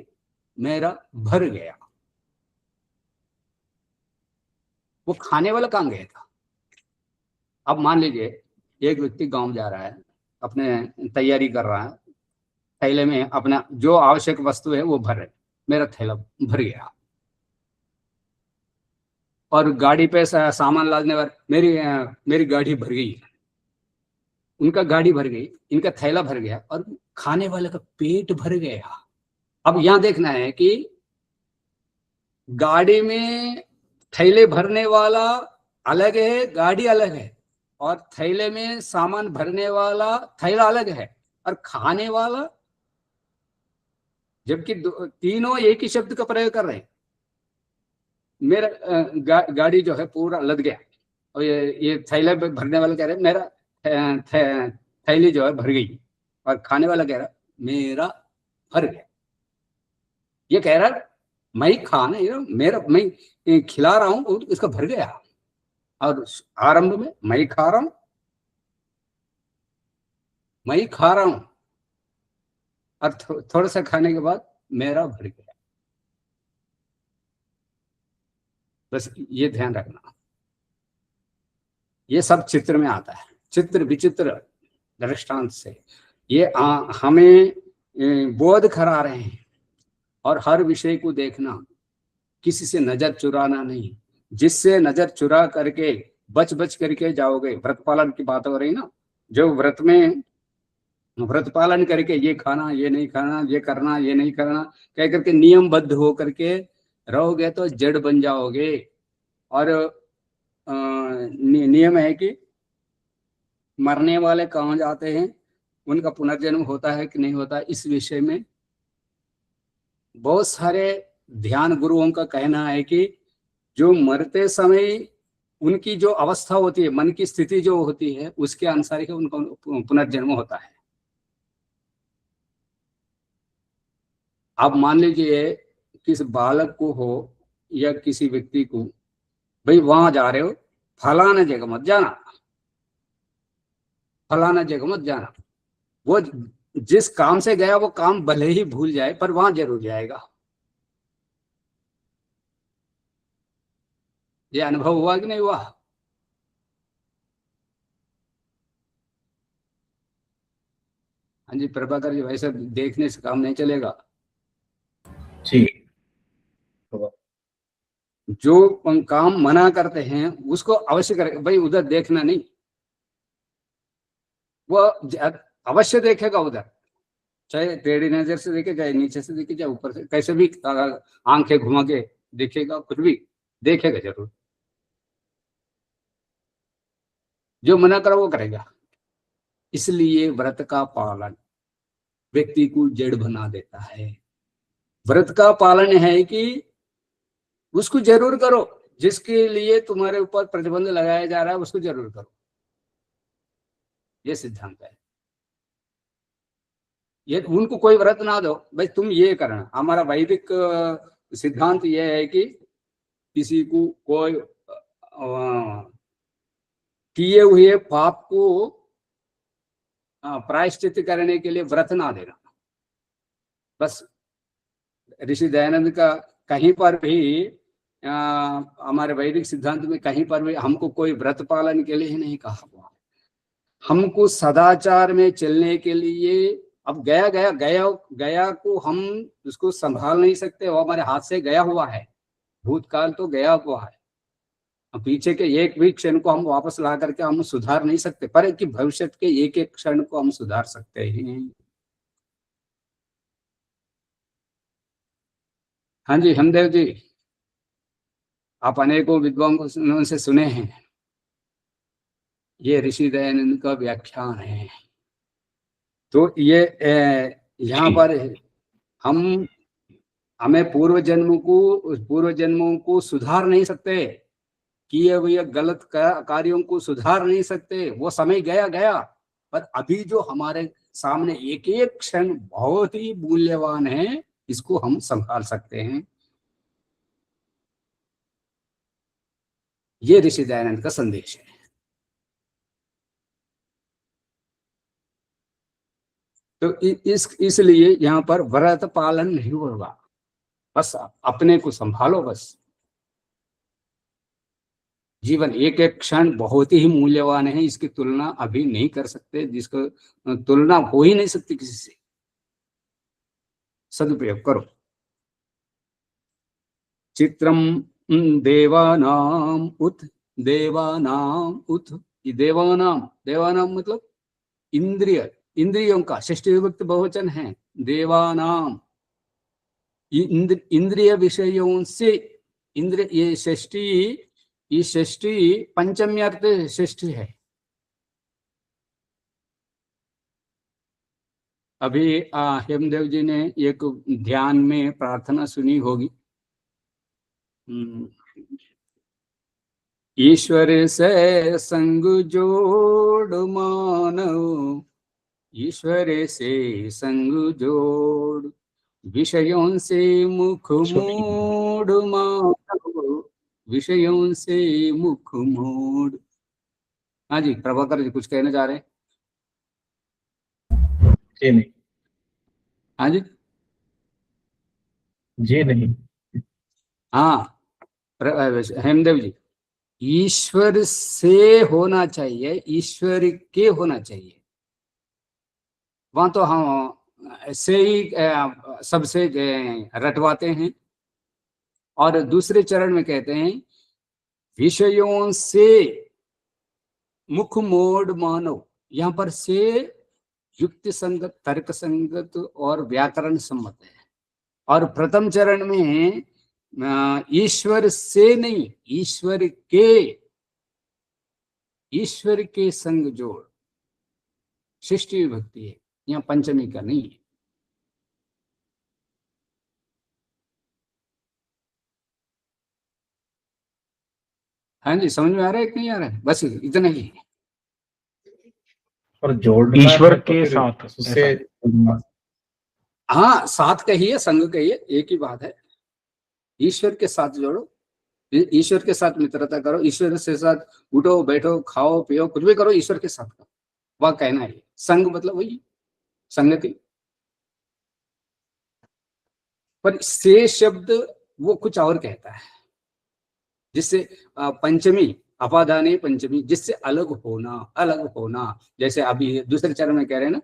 मेरा भर गया। वो खाने वाला कहाँ गया था? अब मान लीजिए एक व्यक्ति गांव जा रहा है, अपने तैयारी कर रहा है, थैले में अपना जो आवश्यक वस्तु है वो भर है, मेरा थैला भर गया। और गाड़ी पे सामान लादने वाले, मेरी गाड़ी भर गई, उनका गाड़ी भर गई, इनका थैला भर गया, और खाने वाले का पेट भर गया। अब यहां देखना है कि गाड़ी में थैले भरने वाला अलग है, गाड़ी अलग है, और थैले में सामान भरने वाला थैला अलग है, और खाने वाला, जबकि तीनों एक ही शब्द का प्रयोग कर रहे हैं। मेरा गाड़ी जो है पूरा लद गया, और ये थैले भरने वाला कह रहे मेरा थैली जो है भर गई, और खाने वाला कह रहा मेरा भर गया। ये कह रहा मैं खाना मेरा, मैं खिला रहा हूं, इसका भर गया। और आरंभ में मैं खा रहा हूं, मैं खा रहा हूं, और थोड़ा सा खाने के बाद मेरा भर गया। बस ये ध्यान रखना, ये सब चित्र में आता है, चित्र विचित्र दृष्टांत से ये हमें बोध करा रहे हैं। और हर विषय को देखना, किसी से नजर चुराना नहीं। जिससे नजर चुरा करके बच बच करके जाओगे, व्रत पालन की बात हो रही ना, जो व्रत में व्रत पालन करके ये खाना, ये नहीं खाना, ये करना, ये नहीं करना कह करके नियमबद्ध हो करके रहोगे तो जड़ बन जाओगे। और नियम है कि मरने वाले कहाँ जाते हैं, उनका पुनर्जन्म होता है कि नहीं होता, इस विषय में बहुत सारे ध्यान गुरुओं का कहना है कि जो मरते समय उनकी जो अवस्था होती है, मन की स्थिति जो होती है, उसके अनुसार ही उनका पुनर्जन्म होता है। आप मान लीजिए किस बालक को हो या किसी व्यक्ति को, भाई वहां जा रहे हो, फलाना जगह मत जाना, फलाना जगह मत जाना। वो जिस काम से गया वो काम भले ही भूल जाए, पर वहां जरूर जाएगा। ये अनुभव हुआ कि नहीं हुआ? हाँ जी प्रभाकर जी, वैसे देखने से काम नहीं चलेगा जी। जो काम मना करते हैं उसको अवश्य करेगा, भाई उधर देखना नहीं, वो अवश्य देखेगा उधर, चाहे टेढ़ी नजर से देखे, चाहे नीचे से देखे, चाहे ऊपर से, कैसे भी आंखें घुमा के देखेगा, कुछ भी देखेगा जरूर। जो मना करो वो करेगा। इसलिए व्रत का पालन व्यक्ति को जड़ बना देता है। व्रत का पालन है कि उसको जरूर करो, जिसके लिए तुम्हारे ऊपर प्रतिबंध लगाया जा रहा है उसको जरूर करो, ये सिद्धांत है। ये उनको कोई व्रत ना दो, भाई तुम ये करना। हमारा वैदिक सिद्धांत ये है कि किसी को कोई किए हुए पाप को प्रायश्चित करने के लिए व्रत ना देना। बस ऋषि दयानंद का कहीं पर भी हमारे वैदिक सिद्धांत में कहीं पर भी हमको कोई व्रत पालन के लिए नहीं कहा हुआ, हमको सदाचार में चलने के लिए। अब गया गया गया गया को हम उसको संभाल नहीं सकते, वो हमारे हाथ से गया हुआ है, भूतकाल तो गया हुआ है, पीछे के एक भी क्षण को हम वापस ला करके हम सुधार नहीं सकते, पर कि भविष्य के एक एक क्षण को हम सुधार सकते हैं। हाँ जी हमदेव जी, आप अनेकों विद्वानों से सुने हैं, ये ऋषि दयानंद का व्याख्यान है। तो ये यहाँ पर हम हमें पूर्व जन्मों को सुधार नहीं सकते, किए हुए गलत कार्यों को सुधार नहीं सकते, वो समय गया गया। पर अभी जो हमारे सामने एक एक क्षण बहुत ही मूल्यवान है, इसको हम संभाल सकते हैं। ये ऋषि दयानंद का संदेश है। तो इसलिए यहाँ पर व्रत पालन नहीं होगा, बस अपने को संभालो। बस जीवन एक एक क्षण बहुत ही मूल्यवान है, इसकी तुलना अभी नहीं कर सकते, जिसको तुलना हो ही नहीं सकती किसी से। सदुपयोग करो। चित्रम देवानाम उत, देवानाम उत, देवानाम मतलब इंद्रियों का षष्ठी विभक्ति बहुवचन है। देवानाम इंद्रिय विषयों से, इंद्र ये षष्ठी पंचमी अर्थ षष्ठी है। अभी हेमदेव जी ने एक ध्यान में प्रार्थना सुनी होगी, ईश्वर से संग जोड़ मानव, ईश्वर से संग जोड़, विषयों से मुख मोड़ मानव, विषयों से मुख मोड़। हाँ जी, प्रभाकर जी कुछ कहना चाह रहे हैं? जी नहीं। हाँ जी, जी नहीं। हाँ हेमदेव जी, ईश्वर से होना चाहिए, ईश्वर के होना चाहिए। वहां तो हम से ही सबसे रटवाते हैं। और दूसरे चरण में कहते हैं विषयों से मुख मोड़ मानो। यहाँ पर से युक्ति संगत, तर्क संगत और व्याकरण सम्मत है। और प्रथम चरण में ईश्वर से नहीं, ईश्वर के संग जोड़, षष्ठी विभक्ति है, यहाँ पंचमी का नहीं है। हाँ जी, समझ में आ रहा है कि नहीं आ रहा है? बस इतना ही। और जोड़ना ईश्वर है तो के फिर साथ उससे हाँ, साथ कहिए, संग कहिए, एक ही बात है। ईश्वर के साथ जोड़ो, ईश्वर के साथ मित्रता करो, ईश्वर के साथ उठो बैठो खाओ पियो कुछ भी करो, ईश्वर के साथ करो, वह कहना है। संग मतलब वही संगति। पर से शब्द वो कुछ और कहता है, जिससे पंचमी, अपादाने पंचमी, जिससे अलग होना। जैसे अभी दूसरे चरण में कह रहे हैं ना,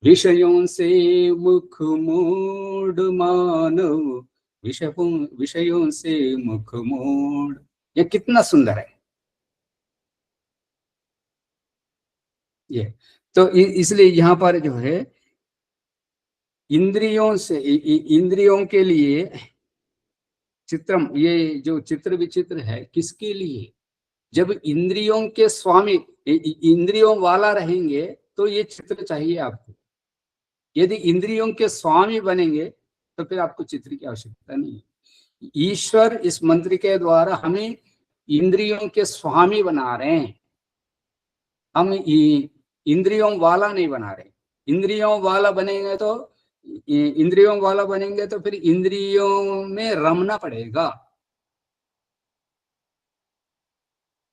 विषयों से मुख मोड़ मानव, विषयों से मुख मोड़। ये कितना सुंदर है ये। तो इसलिए यहाँ पर जो है इंद्रियों से, इंद्रियों के लिए चित्रम, ये जो चित्र विचित्र है किसके लिए? जब इंद्रियों के स्वामी, इंद्रियों वाला रहेंगे तो ये चित्र चाहिए आपको। यदि इंद्रियों के स्वामी बनेंगे तो फिर आपको चित्र की आवश्यकता नहीं है। ईश्वर इस मंत्र के द्वारा हमें इंद्रियों के स्वामी बना रहे हैं, हम इंद्रियों वाला नहीं बना रहे। इंद्रियों वाला बनेंगे तो फिर इंद्रियों में रमना पड़ेगा।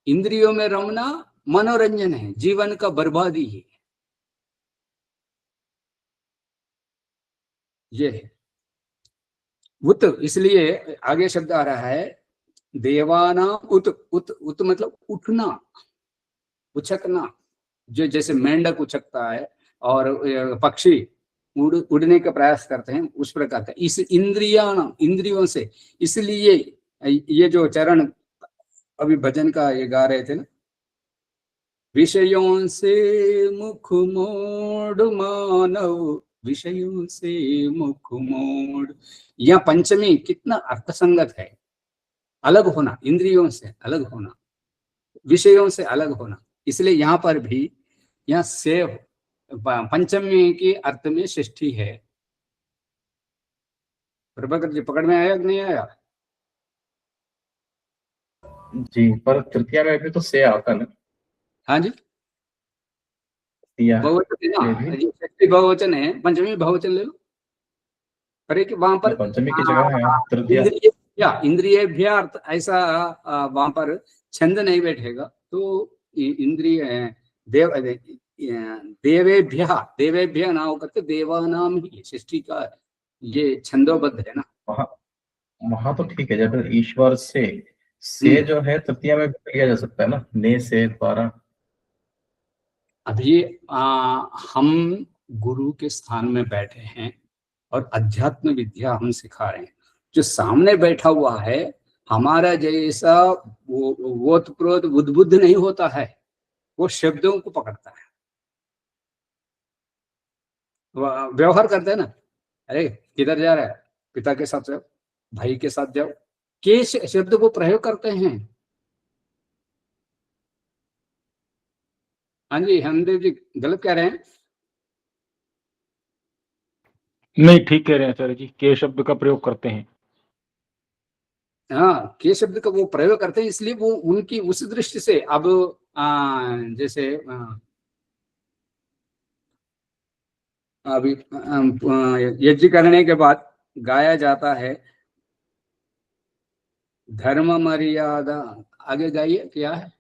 इंद्रियों में रमना मनोरंजन है, जीवन का बर्बादी है। ये है उत, इसलिए आगे शब्द आ रहा है देवाना उत, उत मतलब उठना, उछकना। जो जैसे मेंढक उछकता है और पक्षी उड़ने का प्रयास करते हैं, उस प्रकार का इस इंद्रियों से। इसलिए ये जो चरण अभी भजन का ये गा रहे थे ना, विषयों से मुख मोड़ मानव, विषयों से मुख मोड़। यह पंचमी कितना अर्थसंगत है। अलग होना, इंद्रियों से अलग होना, विषयों से अलग होना। इसलिए यहाँ पर भी यहाँ से पंचमी के अर्थ में षष्ठी है। प्रभाकर जी पकड़ में आया कि नहीं आया? जी, पर तृतीया में भी तो से आता ना। हाँ जी, तृतीया बहुवचन है ना, में भी ये षष्ठी बहुवचन है, पंचमी बहुवचन ले लो। पर एक वहां पर पंचमी की जगह है तृतीया। इंद्रिय अर्थ ऐसा वहां पर छंद नहीं बैठेगा, तो इंद्रिय देव देवेभ्य देवेभ्य ना होकर के देवानाम ही सृष्टि का ये छंदोबद्ध है ना। वहां वहां तो ठीक है, जब ईश्वर से जो है तृतीया में भी लिया जा सकता है ना, ने से द्वारा। अभी हम गुरु के स्थान में बैठे हैं और अध्यात्म विद्या हम सिखा रहे हैं। जो सामने बैठा हुआ है हमारा जैसा वो ओतप्रोत बुद्ध नहीं होता है, वो शब्दों को पकड़ता है, व्यवहार करते हैं ना। अरे किधर जा रहा है, पिता के साथ जाओ, भाई के साथ जाओ, के शब्द को प्रयोग करते हैं। हाँ जी हमदेव जी गलत कह रहे हैं? नहीं, ठीक कह रहे हैं आचार्य जी, के शब्द का प्रयोग करते हैं। हाँ, के शब्द का वो प्रयोग करते हैं, इसलिए वो उनकी उस दृष्टि से अब जैसे अभी यज्ञ करने के बाद गाया जाता है धर्म मर्यादा, आगे गाइए क्या है?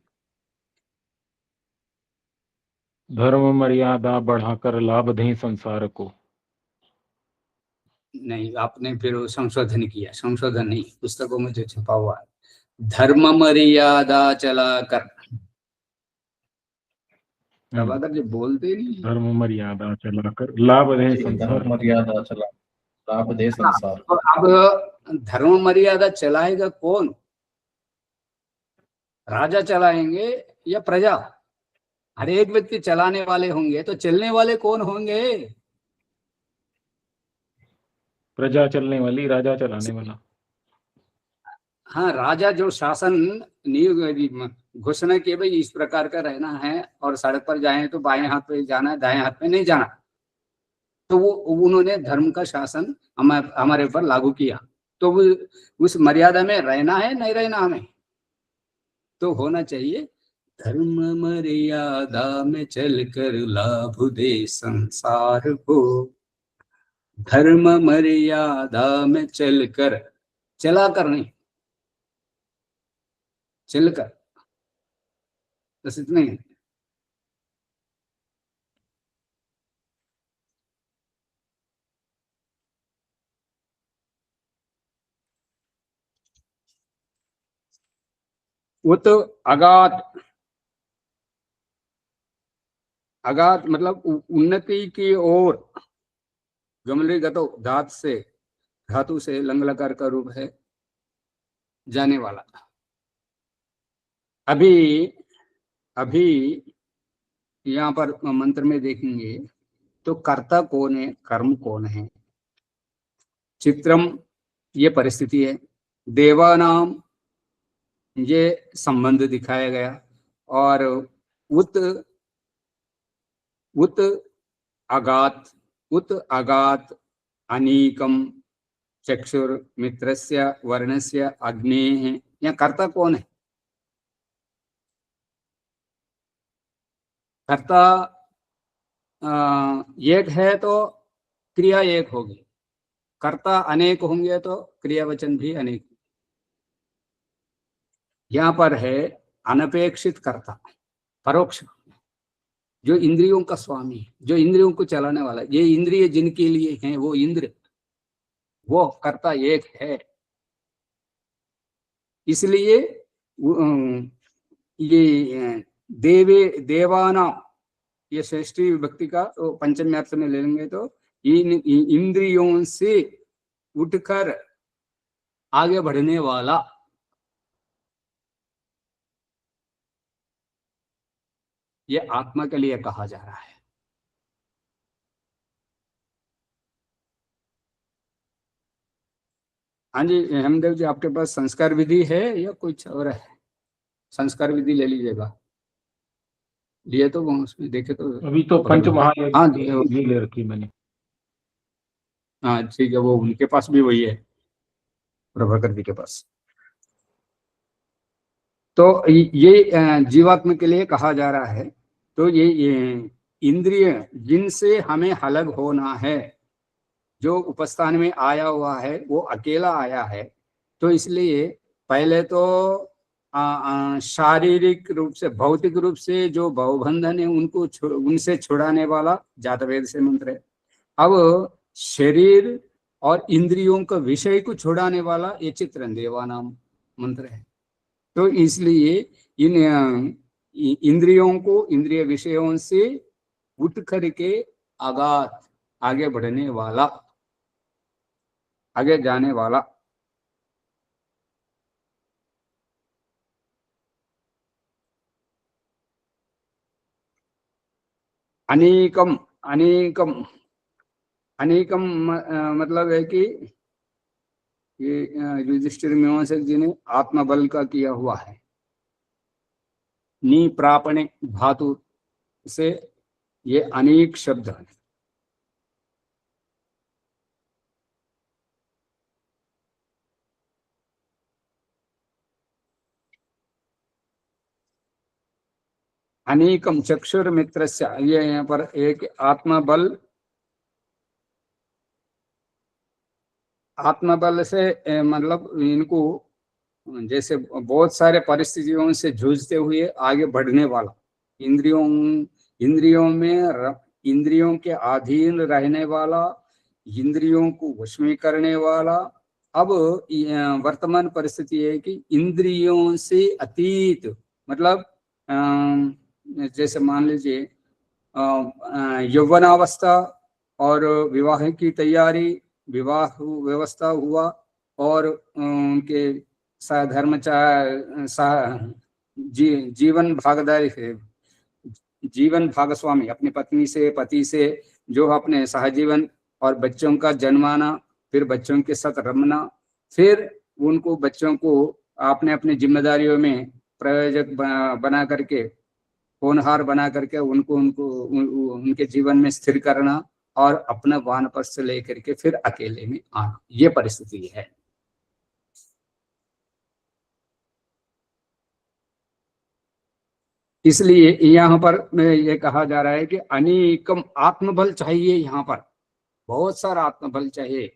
धर्म मर्यादा बढ़ाकर लाभ दें संसार को। नहीं, आपने फिर संशोधन किया, संशोधन नहीं, पुस्तकों में जो छपा हुआ है धर्म मर्यादा चलाकर। प्रभाकर जी बोलते नहीं। धर्म मर्यादा चलाकर लाभ दें संसार धर्म को। मर्यादा चला लाभ दे संसार। तो अब धर्म मर्यादा चलाएगा कौन? राजा चलाएंगे या प्रजा? हर एक व्यक्ति चलाने वाले होंगे, तो चलने वाले कौन होंगे? प्रजा चलने वाली, राजा चलाने वाला। हाँ, राजा जो शासन नियुक्त घोषणा किए भाई इस प्रकार का रहना है और सड़क पर जाए तो बाएं हाथ पे जाना है, दाएं हाथ पे नहीं जाना, तो वो उन्होंने धर्म का शासन हमारे ऊपर लागू किया। तो वो उस मर्यादा में रहना है नहीं रहना हमें, तो होना चाहिए धर्म मर्यादा में चलकर लाभ दे संसार को। धर्म मर्यादा में चलकर, चलाकर नहीं, चलकर, बस इतना ही। वो तो अगाध, अगाध मतलब उन्नति की ओर, गमले गतो धातु से लंग लकार का रूप है, जाने वाला। अभी अभी यहाँ पर मंत्र में देखेंगे तो कर्ता कौन है, कर्म कौन है। चित्रम ये परिस्थिति है, देवानाम ये संबंध दिखाया गया, और उत उत आगात, उत आगात अनीकम चक्षुर मित्रस्य वर्णस्य अग्नेः। यहाँ कर्ता कौन है? कर्ता एक है तो क्रिया एक होगी, कर्ता अनेक होंगे तो क्रियावचन भी अनेक। यहाँ पर है अनपेक्षित कर्ता, परोक्ष, जो इंद्रियों का स्वामी, जो इंद्रियों को चलाने वाला। ये इंद्रिय जिनके लिए हैं वो इंद्र, वो कर्ता एक है। इसलिए ये देवाना, ये श्रेष्ठी विभक्ति का तो पंचमी अर्थ में ले लेंगे तो इन इंद्रियों से उठकर आगे बढ़ने वाला, ये आत्मा के लिए कहा जा रहा है। हाँ जी हेमदेव जी, आपके पास संस्कार विधि है या कुछ और है? संस्कार विधि ले लीजिएगा, लिए तो वो उसमें देखे तो अभी तो पंच महायज्ञ हाँ ये ले रखी मैंने। हाँ ठीक है, वो उनके पास भी वही है, प्रभाकर जी के पास। तो ये जीवात्मा के लिए कहा जा रहा है। तो ये इंद्रिय जिनसे हमें अलग होना है, जो उपस्थान में आया हुआ है वो अकेला आया है, तो इसलिए पहले तो शारीरिक रूप से, भौतिक रूप से जो भवबंधन है उनको उनसे छुड़ाने वाला जातवेद से मंत्र है। अब शरीर और इंद्रियों का विषय को छुड़ाने वाला ये चित्रन देवा नाम मंत्र है। तो इसलिए इन इंद्रियों को, इंद्रिय विषयों से उठ करके आगे बढ़ने वाला, आगे जाने वाला। अनेकम अनेकम अनेकम मतलब है कि ये युधिष्ठिर मीमांसक जी ने आत्मबल का किया हुआ है। नी प्रापणे धातु से ये अनेक शब्द है। अनेकम चक्षुर मित्र से, ये यहाँ पर एक आत्मबल से मतलब इनको जैसे बहुत सारे परिस्थितियों से जूझते हुए आगे बढ़ने वाला, इंद्रियों के अधीन रहने वाला, इंद्रियों को वश में करने वाला। अब वर्तमान परिस्थिति है कि इंद्रियों से अतीत, मतलब जैसे मान लीजिए यौवनावस्था और विवाह की तैयारी, विवाह व्यवस्था हुआ और उनके जीवन भागीदारी है, जीवन भागस्वामी अपनी पत्नी से, पति से जो अपने सहजीवन और बच्चों का जन्माना, फिर बच्चों के साथ रमना, फिर उनको बच्चों को अपने अपने जिम्मेदारियों में प्रयोजक बना करके, होनहार बना करके उनके जीवन में स्थिर करना और अपना वानप्रस्थ से लेकर के फिर अकेले में आना, ये परिस्थिति है। इसलिए यहाँ पर ये कहा जा रहा है कि अनेकम आत्मबल चाहिए, यहाँ पर बहुत सारा आत्मबल चाहिए।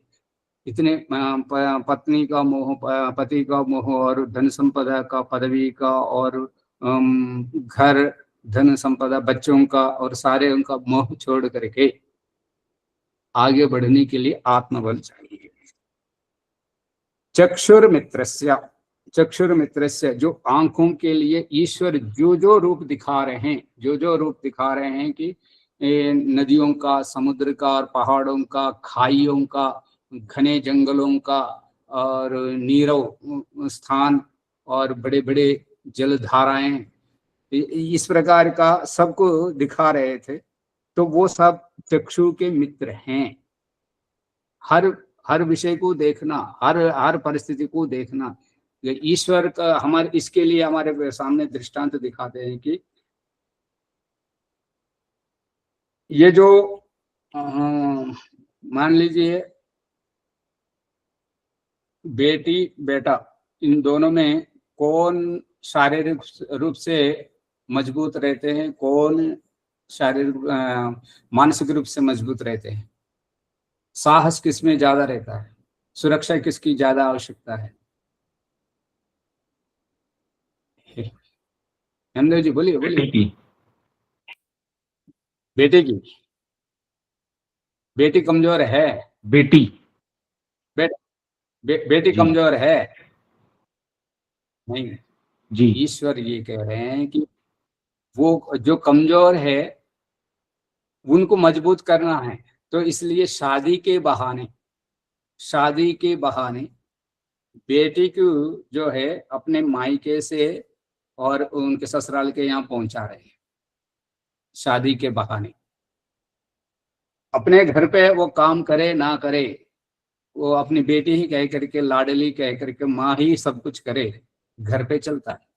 इतने पत्नी का मोह, पति का मोह और धन संपदा का, पदवी का और घर, धन संपदा, बच्चों का और सारे उनका मोह छोड़ करके आगे बढ़ने के लिए आत्मबल चाहिए। चक्षुर मित्रस्य, जो आंखों के लिए ईश्वर जो रूप दिखा रहे हैं कि नदियों का, समुद्र का और पहाड़ों का, खाइयों का, घने जंगलों का और नीरव स्थान और बड़े बड़े जलधाराएं, इस प्रकार का सबको दिखा रहे थे। तो वो सब चक्षु के मित्र हैं। हर विषय को देखना, हर परिस्थिति को देखना, ईश्वर का हमारे, इसके लिए हमारे सामने दृष्टांत दिखाते हैं कि ये जो मान लीजिए बेटी बेटा, इन दोनों में कौन शारीरिक रूप से मजबूत रहते हैं, कौन शारीरिक मानसिक रूप से मजबूत रहते हैं, साहस किसमें ज्यादा रहता है, सुरक्षा किसकी ज्यादा आवश्यकता है? हेमदेव जी बोलिए। बेटे की। बेटी कमजोर है। बेटी कमजोर है नहीं जी। ईश्वर ये कह रहे हैं कि वो जो कमजोर है उनको मजबूत करना है। तो इसलिए शादी के बहाने बेटी को जो है अपने मायके से और उनके ससुराल के यहाँ पहुंचा रहे हैं। शादी के बहाने अपने घर पे वो काम करे ना करे, वो अपनी बेटी ही कह करके, लाडली कह करके, माँ ही सब कुछ करे, घर पे चलता है।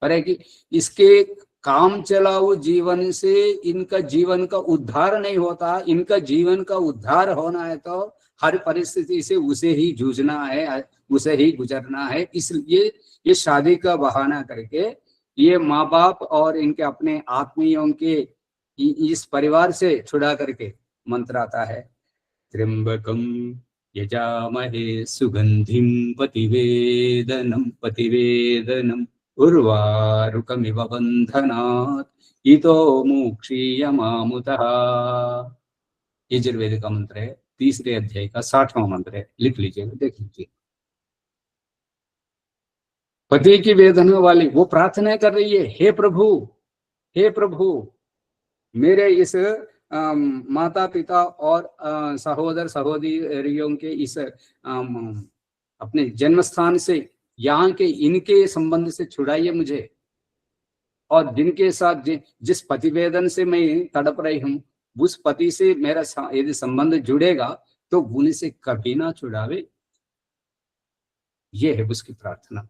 पर है कि इसके काम चलाऊ जीवन से इनका जीवन का उद्धार नहीं होता। इनका जीवन का उद्धार होना है तो हर परिस्थिति से उसे ही जूझना है, उसे ही गुजरना है। इसलिए ये शादी का बहाना करके ये माँ बाप और इनके अपने आत्मीयों के इस परिवार से छुड़ा करके मंत्र आता है, त्र्यंबकम यजामहे सुगंधिम पतिवेदनम उर्वारुकमिव बंधनात् इतो मोक्षीयमामुतः। यजुर्वेद का मंत्र है, 3 अध्याय का 60वां मंत्र है, लिख लीजिएगा, देख लीजिए। पति की वेदना वाली वो प्रार्थना कर रही है, हे प्रभु मेरे इस माता पिता और सहोदर सहोदरियों के इस अपने जन्म स्थान से, यहाँ के इनके संबंध से छुड़ाइए मुझे, और जिनके साथ जिस पतिवेदन से मैं तड़प रही हूँ उस पति से मेरा यदि संबंध जुड़ेगा तो उनसे कभी ना छुड़ावे। ये है उसकी प्रार्थना।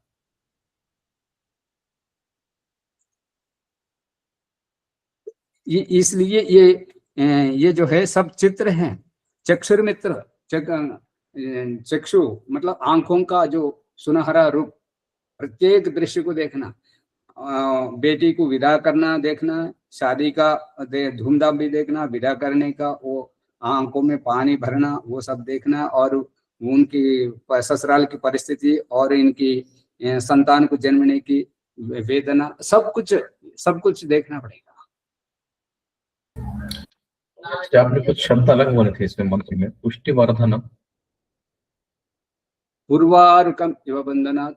इसलिए ये जो है सब चित्र हैं। चक्षुर मित्र, चक्षु मतलब आंखों का जो सुनहरा रूप, प्रत्येक दृश्य को देखना, बेटी को विदा करना देखना, शादी का धूमधाम भी देखना, विदा करने का वो आंखों में पानी भरना वो सब देखना, और उनकी ससुराल की परिस्थिति और इनकी संतान को जन्मने की वेदना, सब कुछ देखना पड़ेगा। आपने कुछ शब्द अलग बोले थे इसमें मंत्र में, पुष्टिवर्धनम, उर्वारुकम इव बंधनात्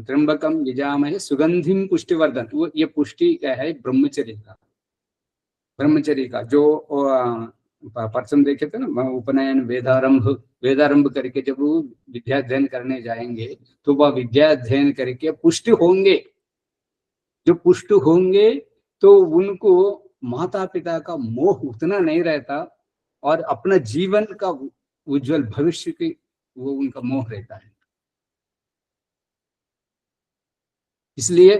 त्र्यंबकम यजामहे सुगंधिम पुष्टिवर्धन। वो ये पुष्टि क्या है? ब्रह्मचर्य का जो परसों देखे थे ना, उपनयन वेदारंभ करके जब वो विद्या अध्ययन करने जाएंगे तो वह विद्या अध्ययन करके पुष्टि होंगे। जो पुष्ट होंगे तो उनको माता पिता का मोह उतना नहीं रहता, और अपना जीवन का उज्जवल भविष्य की वो उनका मोह रहता है। इसलिए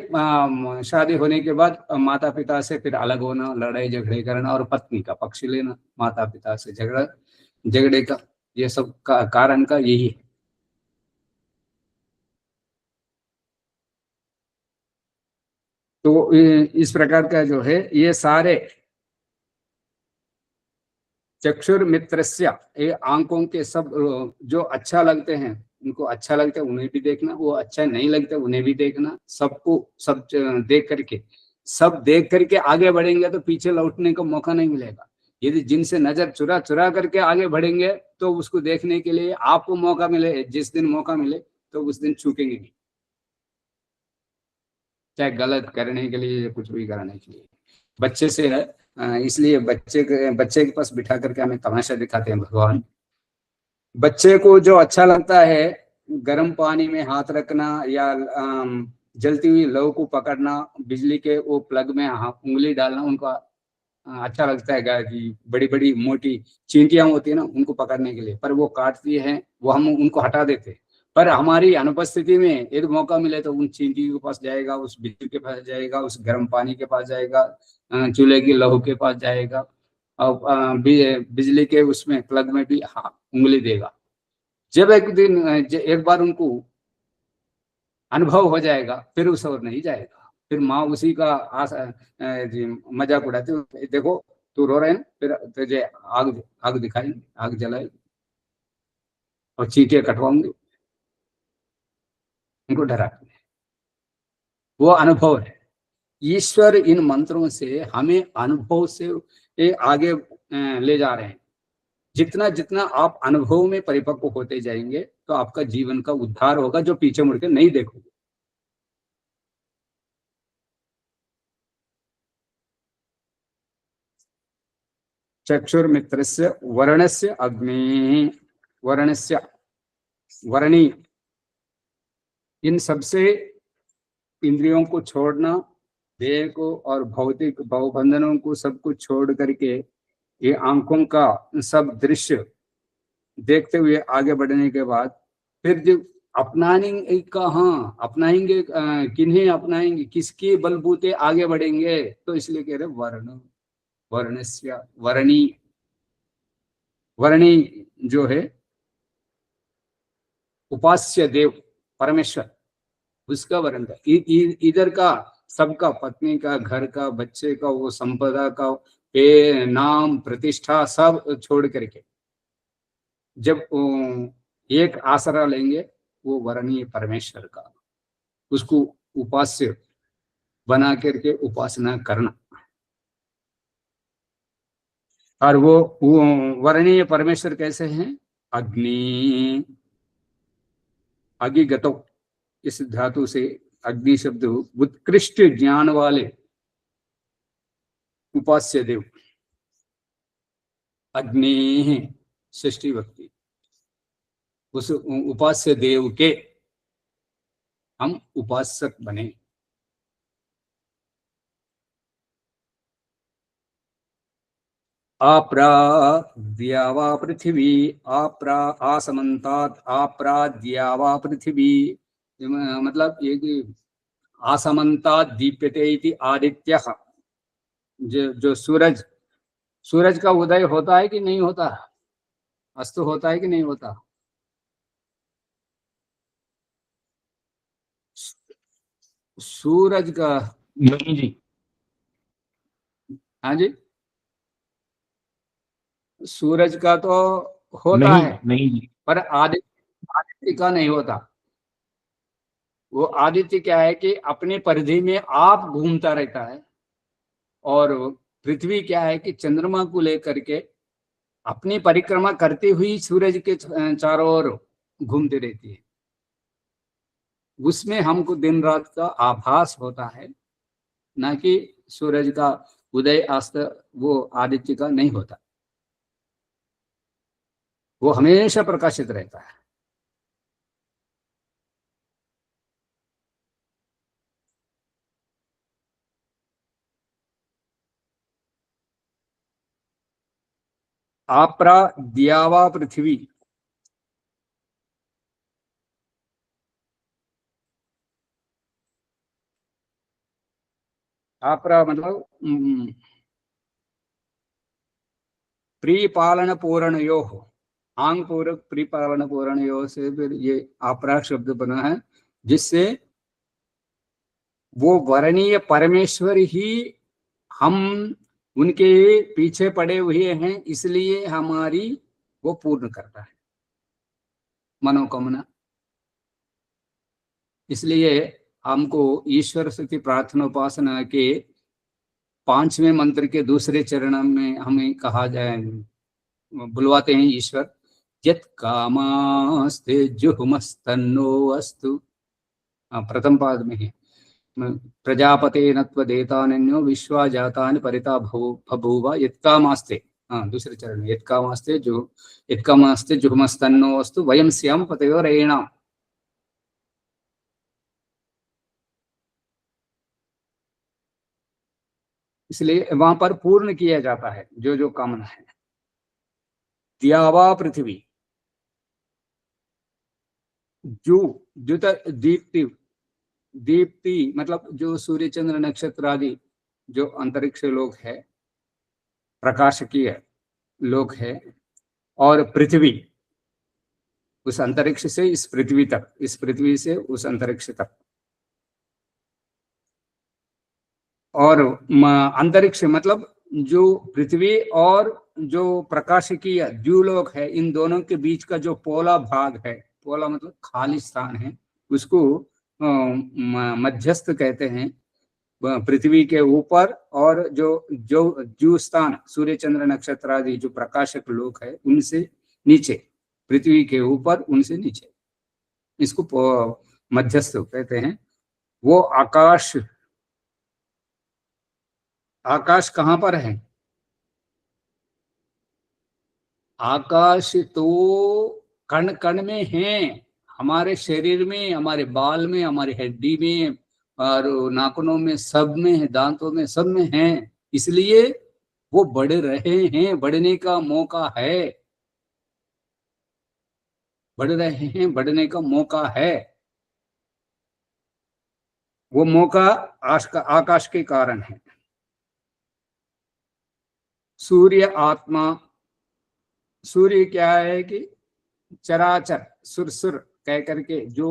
शादी होने के बाद माता पिता से फिर अलग होना, लड़ाई झगड़े करना और पत्नी का पक्ष लेना, माता पिता से झगड़े का ये सब का कारण का यही है। तो इस प्रकार का जो है ये सारे चक्षुर मित्रस्य, ये आंखों के सब जो अच्छा लगते हैं उनको अच्छा लगता है उन्हें भी देखना, वो अच्छा नहीं लगता उन्हें भी देखना। सबको सब देख करके आगे बढ़ेंगे तो पीछे लौटने का मौका नहीं मिलेगा। यदि जिनसे नजर चुरा करके आगे बढ़ेंगे तो उसको देखने के लिए आपको मौका मिले, जिस दिन मौका मिले तो उस दिन चूकेंगे नहीं, चाहे गलत करने के लिए या कुछ भी कराने के लिए। बच्चे से है, इसलिए बच्चे के पास बिठा करके हमें तमाशा दिखाते हैं भगवान। बच्चे को जो अच्छा लगता है, गर्म पानी में हाथ रखना या जलती हुई लौ को पकड़ना, बिजली के वो प्लग में उंगली डालना, उनको अच्छा लगता है। कि बड़ी बड़ी मोटी चींटियां होती है ना, उनको पकड़ने के लिए, पर वो काटती है, वो हम उनको हटा देते हैं। पर हमारी अनुपस्थिति में यदि मौका मिले तो उन चींटियों के पास जाएगा, उस बिजली के पास जाएगा, उस गर्म पानी के पास जाएगा, चूल्हे की लहू के पास जाएगा, और बिजली के उसमें प्लग में भी उंगली देगा। जब एक बार उनको अनुभव हो जाएगा फिर उस और नहीं जाएगा। फिर माँ उसी का मजाक उड़ाती, देखो तू रो रहे हैं, फिर तुझे आग दिखाएंगे, आग जलाएंगे और चींटियां कटवाऊंगे, उनको डराते हैं। वो अनुभव है। ईश्वर इन मंत्रों से हमें अनुभव से आगे ले जा रहे हैं। जितना जितना आप अनुभव में परिपक्व होते जाएंगे तो आपका जीवन का उद्धार होगा, जो पीछे मुड़ के नहीं देखोगे। चक्षुर मित्रस्य वर्णस्य अग्नि, वर्णी, इन सबसे इंद्रियों को छोड़ना, देह को और भौतिक भावबंधनों को सब कुछ छोड़ करके ये आंखों का सब दृश्य देखते हुए आगे बढ़ने के बाद फिर जो अपनाएंगे, अपनाएंगे, किन्हें अपनाएंगे, किसके बलबूते आगे बढ़ेंगे? तो इसलिए कह रहे वर्णी जो है उपास्य देव परमेश्वर, उसका वर्णन था। इधर का सबका, पत्नी का, घर का, बच्चे का, वो संपदा का, ये नाम प्रतिष्ठा सब छोड़ करके जब एक आसरा लेंगे वो वरणीय परमेश्वर का, उसको उपास्य बना करके उपासना करना। और वो वरणीय परमेश्वर कैसे हैं? अग्नि, अगिगतो, इस धातु से अग्नि शब्द, उत्कृष्ट ज्ञान वाले उपास्य देव, अग्नि षष्ठी भक्ति, उस उपास्य देव के हम उपासक बने। आप्राद्यावा पृथिवी, आसमन्तात् आप्राद्यावा पृथिवी, मतलब ये कि आसमन्तात् दीप्यते इति आदित्यः, जो सूरज का उदय होता है कि नहीं होता, अस्त होता है कि नहीं होता? सूरज का नहीं जी, हाँ जी, सूरज का तो होता नहीं है नहीं जी, पर आदित्य का नहीं होता। वो आदित्य क्या है कि अपनी परिधि में आप घूमता रहता है, और पृथ्वी क्या है कि चंद्रमा को लेकर के अपनी परिक्रमा करती हुई सूरज के चारों ओर घूमती रहती है। उसमें हमको दिन रात का आभास होता है, ना कि सूरज का उदय अस्त वो आदित्य का नहीं होता, वो हमेशा प्रकाशित रहता है। आप्रा द्यावा पृथ्वी, आप्रा मतलब प्रीपालन पूर्णयो, आंग पूरक प्रीपालन पूर्णयो से फिर ये आपरा शब्द बना है, जिससे वो वरणीय परमेश्वर ही हम उनके पीछे पड़े हुए हैं, इसलिए हमारी वो पूर्ण करता है मनोकामना। इसलिए हमको ईश्वर से प्रार्थना उपासना के 5वें मंत्र के दूसरे चरण में हमें कहा जाए, बुलवाते हैं ईश्वर, यत् कामास्ते जुहुमस्तन्नो अस्तु, प्रथम पाद में है, प्रजापते नत्वदेतान्यो विश्वा जातानि परिता बभूव यत्कामास्ते, दूसरे चरण में यत्कामास्ते जुहुमस्तन्नो अस्तु वयं स्याम पतयोरेणाम्। इसलिए वहां पर पूर्ण किया जाता है जो जो कामना है। द्यावा पृथ्वी, जुत दीप्ति, दीप्ति मतलब जो सूर्य चंद्र नक्षत्र आदि जो अंतरिक्ष लोक है, प्रकाशकीय लोक है, और पृथ्वी, उस अंतरिक्ष से इस पृथ्वी तक, इस पृथ्वी से उस अंतरिक्ष तक, और अंतरिक्ष मतलब जो पृथ्वी और जो प्रकाशकीय द्यूलोक है, इन दोनों के बीच का जो पोला भाग है, पोला मतलब खाली स्थान है, उसको मध्यस्थ कहते हैं। पृथ्वी के ऊपर और जो स्थान सूर्य चंद्र नक्षत्र आदि जो प्रकाशक लोक है, उनसे नीचे, पृथ्वी के ऊपर उनसे नीचे, इसको मध्यस्थ कहते हैं। वो आकाश, आकाश कहाँ पर है? आकाश तो कण कण में है, हमारे शरीर में, हमारे बाल में, हमारी हड्डी में, और नाखूनों में, सब में है, दांतों में, सब में है। इसलिए वो बढ़ रहे हैं, बढ़ने का मौका है, बढ़ रहे हैं, बढ़ने का मौका है। वो मौका आकाश के कारण है। सूर्य आत्मा, सूर्य क्या है कि चराचर सुरसुर कह करके जो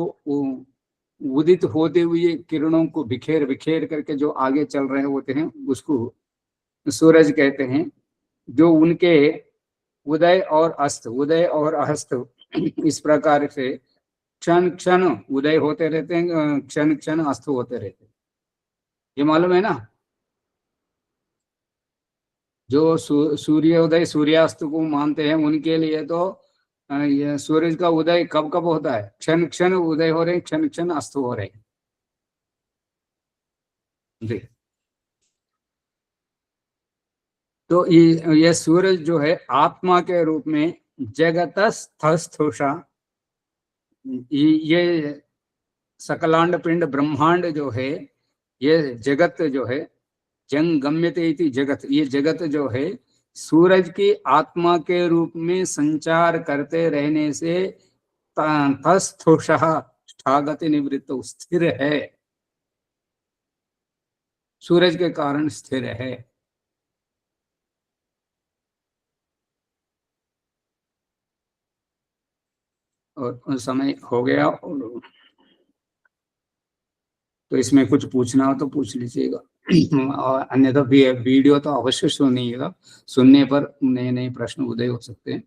उदित होते हुए किरणों को बिखेर बिखेर करके जो आगे चल रहे होते हैं उसको सूरज कहते हैं। जो उनके उदय और अस्त इस प्रकार से क्षण क्षण उदय होते रहते हैं, क्षण क्षण अस्त होते रहते हैं। ये मालूम है ना? जो सूर्योदय सूर्यास्त को मानते हैं उनके लिए तो ये सूरज का उदय कब कब होता है? क्षण क्षण उदय हो रहे हैं, क्षण क्षण अस्त हो रहे हैं जी। तो ये सूरज जो है आत्मा के रूप में जगतस्थस्थुषा, ये सकलांड पिंड ब्रह्मांड जो है, ये जगत जो है, जंगम्यते इति जगत, ये जगत जो है सूरज की आत्मा के रूप में संचार करते रहने से तस्थुषः स्थागति निवृत्त स्थिर है, सूरज के कारण स्थिर है। और समय हो गया, और तो इसमें कुछ पूछना हो तो पूछ लीजिएगा और अन्यथा वीडियो तो अवश्य सुनिएगा, सुनने पर नए नए प्रश्न उदय हो सकते हैं।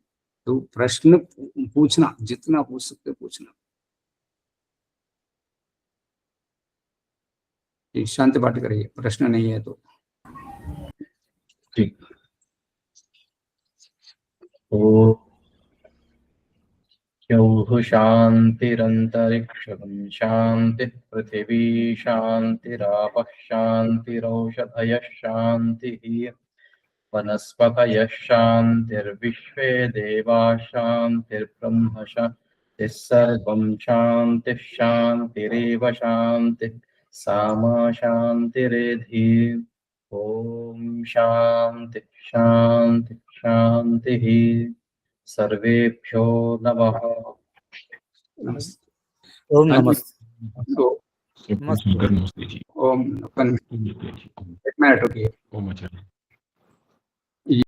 तो प्रश्न पूछना, जितना पूछ सकते पूछना। शांति पाठ करिए, प्रश्न नहीं है तो। ठीक। ओ द्यौः शान्तिरन्तरिक्षं शान्तिः पृथिवी शान्तिरापः शान्तिरौषधयः शान्तिः वनस्पतयः शान्तिर्विश्वे देवाः शान्तिर्ब्रह्म शान्तिः सर्वं शान्तिः शान्तिरेव शान्तिः सामा शान्तिरेधि। ॐ शान्ति शान्ति शान्तिः। सर्वेभ्यो नमः। ओम नमस्ते। नमस्ते जी। ओम, एक मिनट रुकिए। ओम आचार्य।